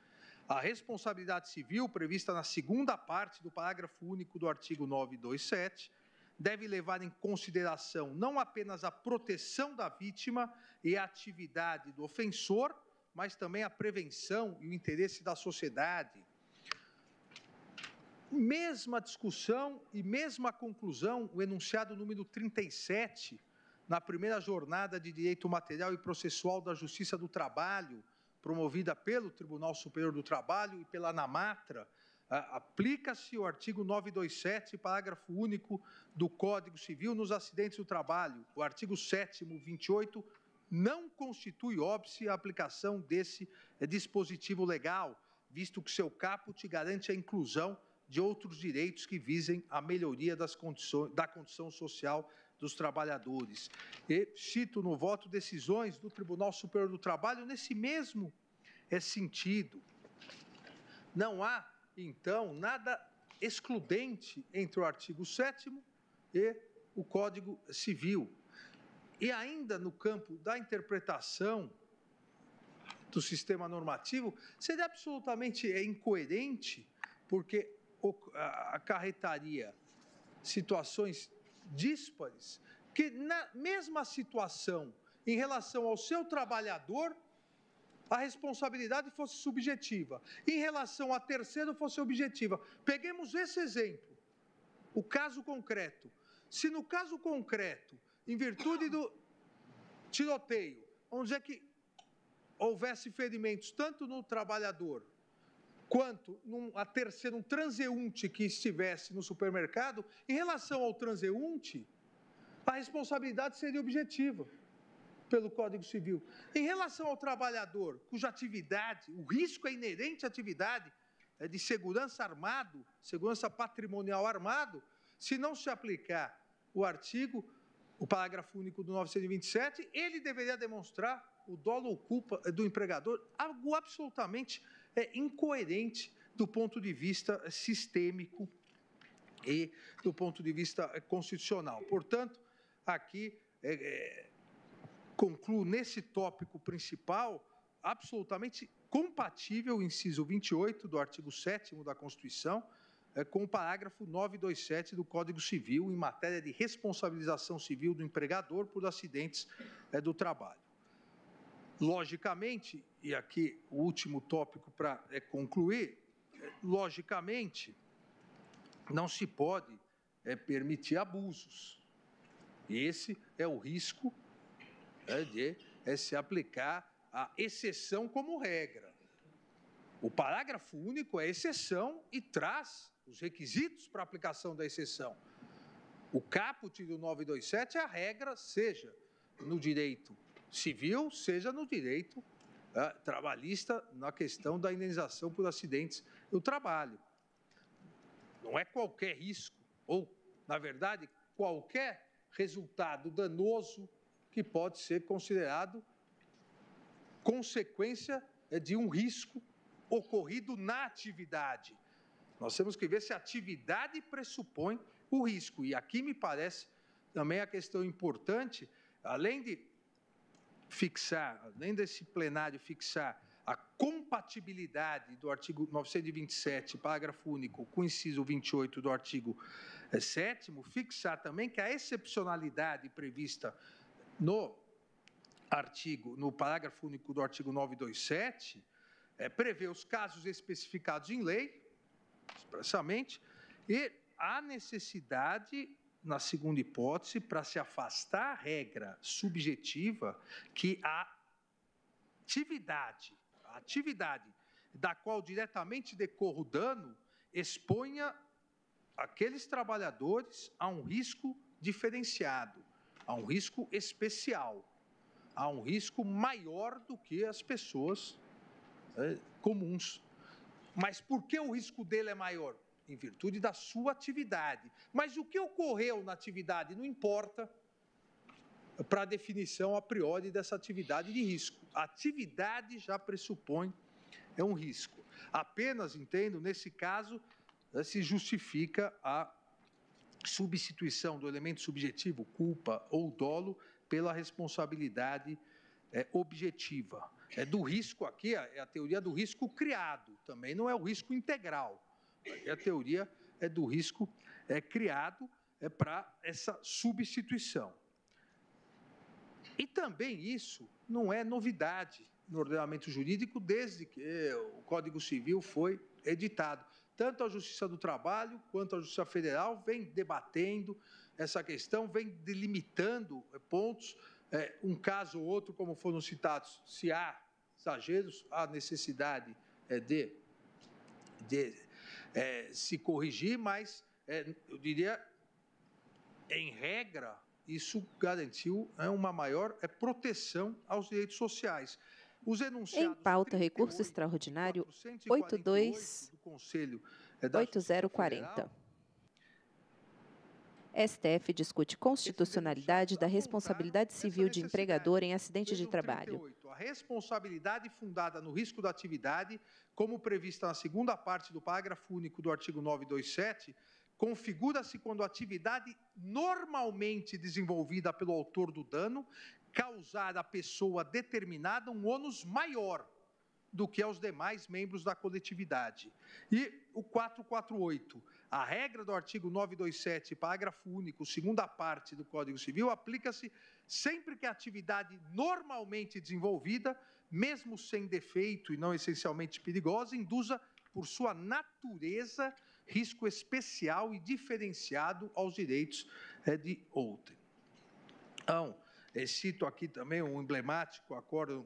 a responsabilidade civil prevista na 2ª parte do parágrafo único do artigo 927, deve levar em consideração não apenas a proteção da vítima e a atividade do ofensor, mas também a prevenção e o interesse da sociedade. Mesma discussão e mesma conclusão, o enunciado número 37, na 1ª jornada de Direito Material e Processual da Justiça do Trabalho, promovida pelo Tribunal Superior do Trabalho e pela ANAMATRA, aplica-se o artigo 927, parágrafo único do Código Civil nos acidentes do trabalho. O artigo 7º, 28, não constitui óbice a aplicação desse dispositivo legal, visto que seu caput garante a inclusão de outros direitos que visem a melhoria da condição social dos trabalhadores. E cito no voto decisões do Tribunal Superior do Trabalho nesse mesmo sentido. Não há, então, nada excludente entre o artigo 7º e o Código Civil. E ainda no campo da interpretação do sistema normativo, seria absolutamente incoerente, porque acarretaria situações díspares, que na mesma situação, em relação ao seu trabalhador, a responsabilidade fosse subjetiva, em relação a terceiro fosse objetiva. Peguemos esse exemplo, o caso concreto. Se no caso concreto, em virtude do tiroteio, vamos dizer que houvesse ferimentos tanto no trabalhador quanto um transeunte que estivesse no supermercado, em relação ao transeunte, a responsabilidade seria objetiva pelo Código Civil. Em relação ao trabalhador, cuja atividade, o risco é inerente à atividade de segurança armado, segurança patrimonial armado, se não se aplicar o parágrafo único do 927, ele deveria demonstrar o dolo ou culpa do empregador, algo absolutamente incoerente do ponto de vista sistêmico e do ponto de vista constitucional. Portanto, aqui concluo nesse tópico principal absolutamente compatível o inciso 28 do artigo 7º da Constituição com o parágrafo 927 do Código Civil em matéria de responsabilização civil do empregador por acidentes do trabalho. Logicamente, e aqui o último tópico para concluir, logicamente, não se pode permitir abusos. Esse é o risco de se aplicar a exceção como regra. O parágrafo único é exceção e traz os requisitos para a aplicação da exceção. O caput do 927 é a regra, seja no direito civil, seja no direito trabalhista, na questão da indenização por acidentes do trabalho. Não é qualquer risco, ou, na verdade, qualquer resultado danoso que pode ser considerado consequência de um risco ocorrido na atividade. Nós temos que ver se a atividade pressupõe o risco. E aqui me parece também a questão importante, além de fixar, além desse plenário fixar a compatibilidade do artigo 927, parágrafo único, com o inciso 28 do artigo 7º, fixar também que a excepcionalidade prevista no parágrafo único do artigo 927, prevê os casos especificados em lei, expressamente, e a necessidade, na segunda hipótese, para se afastar a regra subjetiva que a atividade da qual diretamente decorra o dano exponha aqueles trabalhadores a um risco diferenciado, a um risco especial, a um risco maior do que as pessoas comuns. Mas por que o risco dele é maior? Em virtude da sua atividade. Mas o que ocorreu na atividade não importa para a definição a priori dessa atividade de risco. A atividade já pressupõe um risco. Apenas, entendo, nesse caso, se justifica a substituição do elemento subjetivo, culpa ou dolo, pela responsabilidade objetiva. Do risco aqui, é a teoria do risco criado, também não é o risco integral. É a teoria do risco criado para essa substituição. E também isso não é novidade no ordenamento jurídico desde que o Código Civil foi editado. Tanto a Justiça do Trabalho quanto a Justiça Federal vem debatendo essa questão, vem delimitando pontos. Um caso ou outro, como foram citados, se há exageros, há necessidade de se corrigir, mas eu diria, em regra, isso garantiu uma maior proteção aos direitos sociais. Os enunciados em pauta, recurso extraordinário 828040. STF discute constitucionalidade da responsabilidade civil de empregador em acidente de trabalho. A responsabilidade fundada no risco da atividade, como prevista na segunda parte do parágrafo único do artigo 927, configura-se quando a atividade normalmente desenvolvida pelo autor do dano causar à pessoa determinada um ônus maior do que aos demais membros da coletividade. E o 448, a regra do artigo 927, parágrafo único, segunda parte do Código Civil, aplica-se sempre que a atividade normalmente desenvolvida, mesmo sem defeito e não essencialmente perigosa, induza, por sua natureza, risco especial e diferenciado aos direitos de outrem. Então, cito aqui também um emblemático acórdão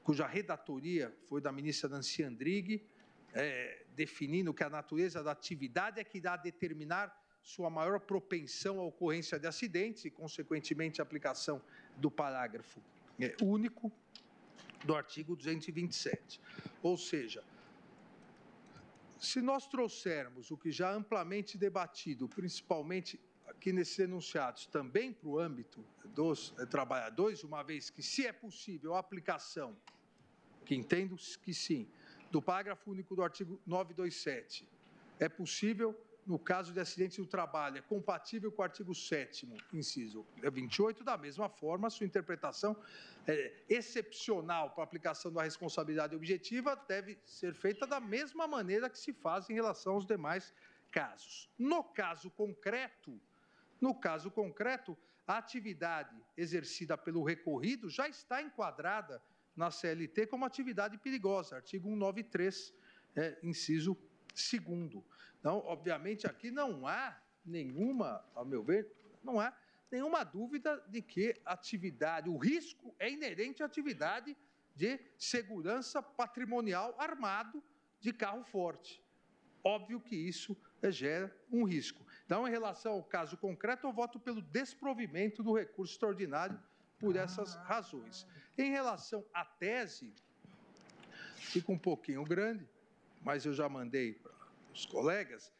cuja redatoria foi da ministra Nancy Andrighi, definindo que a natureza da atividade é que irá determinar sua maior propensão à ocorrência de acidentes e, consequentemente, a aplicação do parágrafo único do artigo 227. Ou seja, se nós trouxermos o que já amplamente debatido, principalmente aqui nesses enunciados, também para o âmbito dos trabalhadores, uma vez que, se é possível, a aplicação, que entendo que sim, do parágrafo único do artigo 927, é possível no caso de acidentes do trabalho, é compatível com o artigo 7º, inciso 28, da mesma forma, sua interpretação excepcional para a aplicação da responsabilidade objetiva deve ser feita da mesma maneira que se faz em relação aos demais casos. No caso concreto, a atividade exercida pelo recorrido já está enquadrada na CLT como atividade perigosa, artigo 193, inciso 2º. Então, obviamente, aqui não há nenhuma, ao meu ver, não há nenhuma dúvida de que o risco é inerente à atividade de segurança patrimonial armado de carro forte. Óbvio que isso gera um risco. Então, em relação ao caso concreto, eu voto pelo desprovimento do recurso extraordinário por essas razões. Em relação à tese, fica um pouquinho grande, mas eu já mandei para os colegas,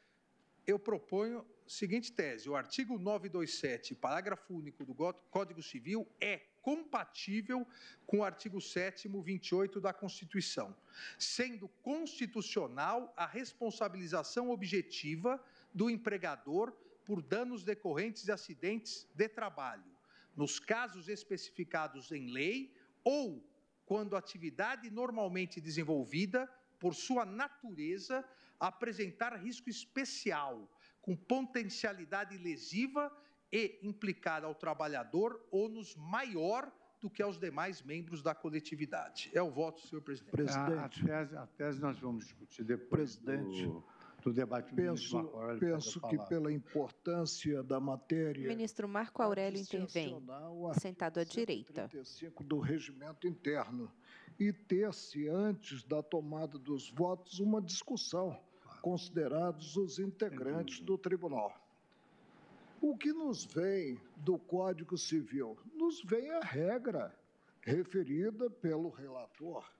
eu proponho a seguinte tese: o artigo 927, parágrafo único do Código Civil é compatível com o artigo 7º, 28 da Constituição, sendo constitucional a responsabilização objetiva do empregador por danos decorrentes de acidentes de trabalho, nos casos especificados em lei ou quando a atividade normalmente desenvolvida, por sua natureza, apresentar risco especial, com potencialidade lesiva e implicar ao trabalhador ônus maior do que aos demais membros da coletividade. É o voto, senhor presidente. A tese nós vamos discutir depois do debate. Penso que pela importância da matéria... O ministro Marco Aurélio intervém, sentado à direita. 35 do regimento interno, e ter-se, antes da tomada dos votos, uma discussão, considerados os integrantes do tribunal. O que nos vem do Código Civil? Nos vem a regra referida pelo relator.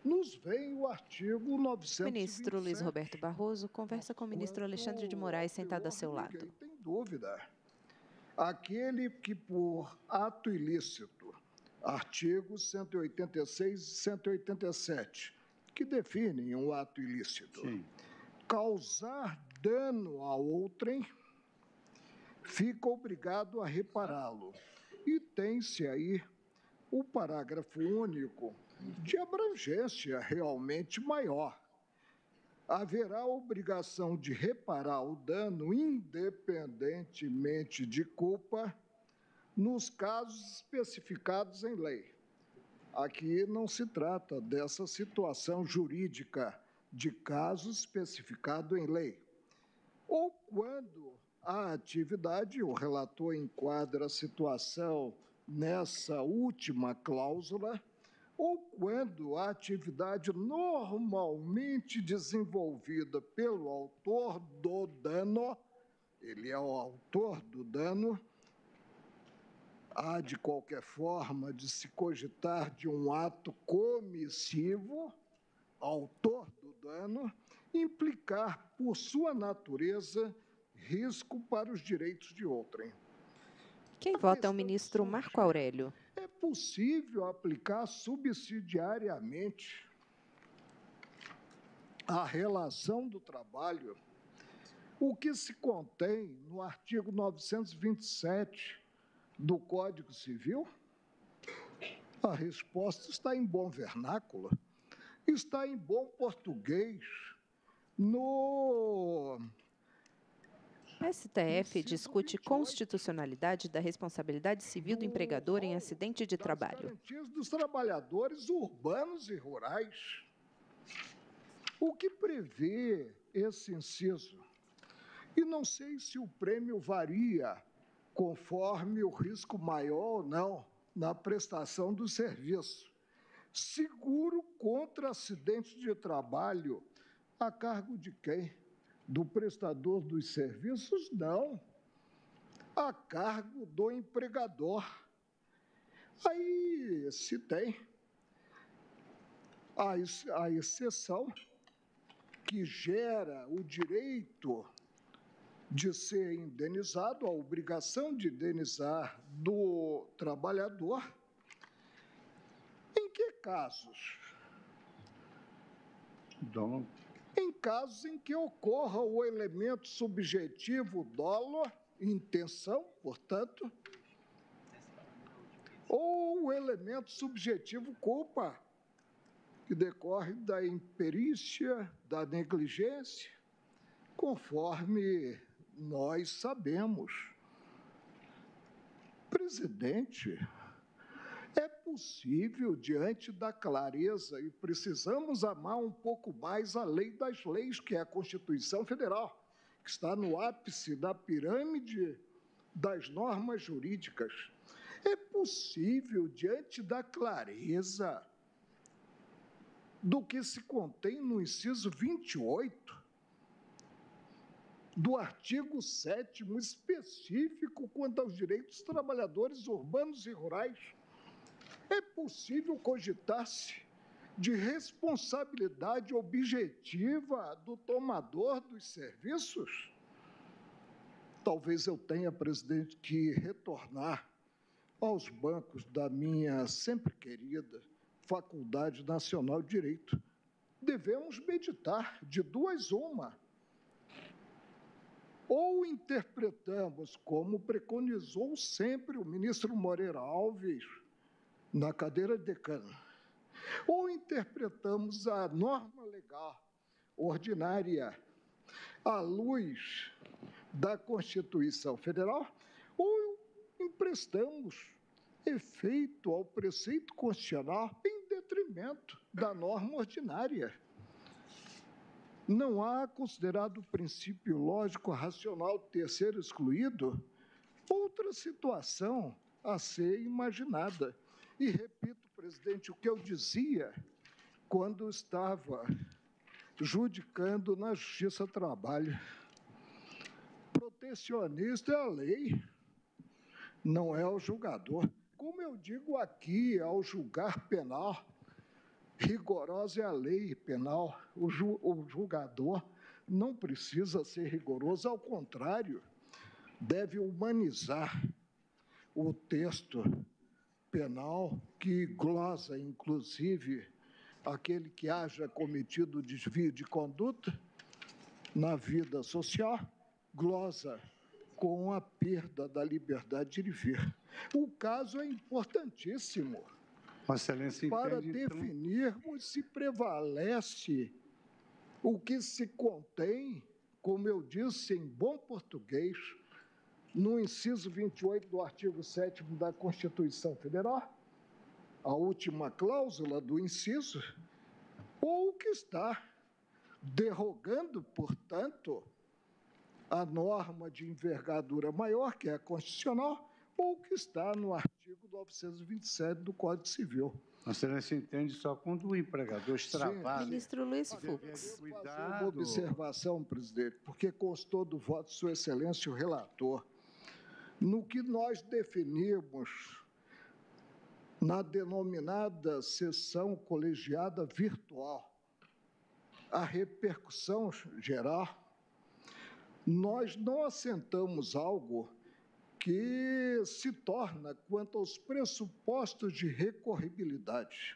Nos vem o artigo 927. Ministro Luiz Roberto Barroso conversa com o ministro Alexandre de Moraes, sentado a seu lado. Ninguém tem dúvida. Aquele que, por ato ilícito, artigos 186 e 187, que definem um ato ilícito, causar dano a outrem, fica obrigado a repará-lo. E tem-se aí o parágrafo único de abrangência realmente maior. Haverá a obrigação de reparar o dano independentemente de culpa nos casos especificados em lei. Aqui não se trata dessa situação jurídica de caso especificado em lei. Ou quando a atividade, o relator enquadra a situação nessa última cláusula, ou quando a atividade normalmente desenvolvida pelo autor do dano, ele é o autor do dano, há de qualquer forma de se cogitar de um ato comissivo, autor do dano, implicar por sua natureza risco para os direitos de outrem. Quem vota é o ministro Marco Aurélio. É possível aplicar subsidiariamente a relação do trabalho, o que se contém no artigo 927 do Código Civil? A resposta está em bom vernáculo, está em bom português, no... STF discute constitucionalidade da responsabilidade civil do empregador em acidente de trabalho. Garantias dos trabalhadores urbanos e rurais. O que prevê esse inciso? E não sei se o prêmio varia conforme o risco maior ou não na prestação do serviço. Seguro contra acidente de trabalho, a cargo de quem? Do prestador dos serviços? Não. A cargo do empregador. Aí se tem a exceção que gera o direito de ser indenizado, a obrigação de indenizar do trabalhador. Em que casos? em casos em que ocorra o elemento subjetivo dolo, intenção, portanto, ou o elemento subjetivo culpa, que decorre da imperícia, da negligência, conforme nós sabemos. Presidente, é possível, diante da clareza, e precisamos amar um pouco mais a lei das leis, que é a Constituição Federal, que está no ápice da pirâmide das normas jurídicas. É possível, diante da clareza do que se contém no inciso 28 do artigo 7º, específico quanto aos direitos dos trabalhadores urbanos e rurais, é possível cogitar-se de responsabilidade objetiva do tomador dos serviços? Talvez eu tenha, presidente, que retornar aos bancos da minha sempre querida Faculdade Nacional de Direito. Devemos meditar de duas uma. Ou interpretamos, como preconizou sempre o ministro Moreira Alves na cadeira de decano, ou interpretamos a norma legal ordinária à luz da Constituição Federal, ou emprestamos efeito ao preceito constitucional em detrimento da norma ordinária. Não há, considerado o princípio lógico racional terceiro excluído, outra situação a ser imaginada. E repito, presidente, o que eu dizia quando estava judicando na Justiça do Trabalho. Protecionista é a lei, não é o julgador. Como eu digo aqui, ao julgar penal, rigorosa é a lei penal. O julgador não precisa ser rigoroso, ao contrário, deve humanizar o texto penal, que glosa, inclusive, aquele que haja cometido desvio de conduta na vida social, glosa com a perda da liberdade de vir. O caso é importantíssimo. Excelência, para entende, definirmos se prevalece o que se contém, como eu disse em bom português, no inciso 28 do artigo 7º da Constituição Federal, a última cláusula do inciso, ou o que está derrogando, portanto, a norma de envergadura maior, que é a constitucional, ou que está no artigo 927 do Código Civil. Excelência entende só quando o empregador extravasa. Ministro Luiz Fux. Uma observação, presidente, porque constou do voto de Sua Excelência o relator. No que nós definimos na denominada sessão colegiada virtual, a repercussão geral, nós não assentamos algo que se torna, quanto aos pressupostos de recorribilidade,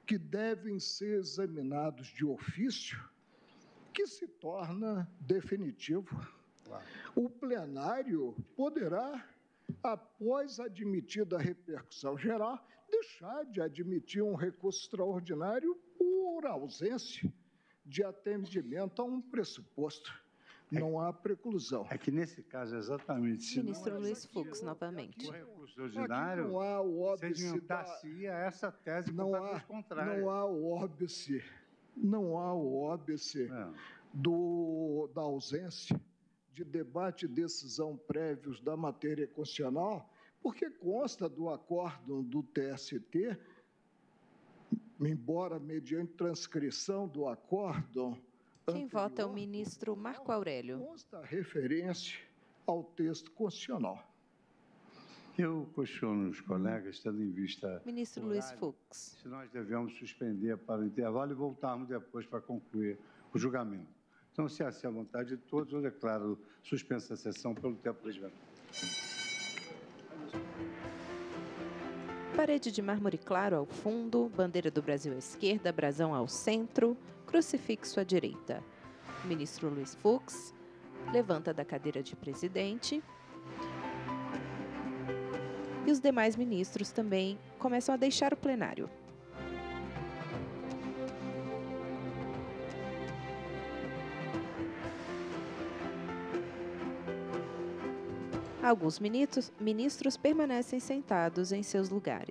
que devem ser examinados de ofício, que se torna definitivo. Claro. O plenário poderá, após admitida a repercussão geral, deixar de admitir um recurso extraordinário por ausência de atendimento a um pressuposto. Não há preclusão. É que, nesse caso, exatamente... Ministro Luiz Fux, novamente. O recurso ordinário não há o óbice sedimentacia essa tese completamente contrária. Não há o óbice, da ausência de debate e decisão prévios da matéria constitucional, porque consta do acórdão do TST, embora mediante transcrição do acórdão. Quem vota é o ministro Marco Aurélio. Consta a referência ao texto constitucional. Eu questiono os colegas, tendo em vista... Ministro Luiz Fux. Se nós devemos suspender para o intervalo e voltarmos depois para concluir o julgamento. Então, se assim é a vontade de todos, eu declaro suspensa a sessão pelo tempo legislativo. Parede de mármore claro ao fundo, bandeira do Brasil à esquerda, brasão ao centro, crucifixo à direita. O ministro Luiz Fux levanta da cadeira de presidente. E os demais ministros também começam a deixar o plenário. Alguns ministros permanecem sentados em seus lugares.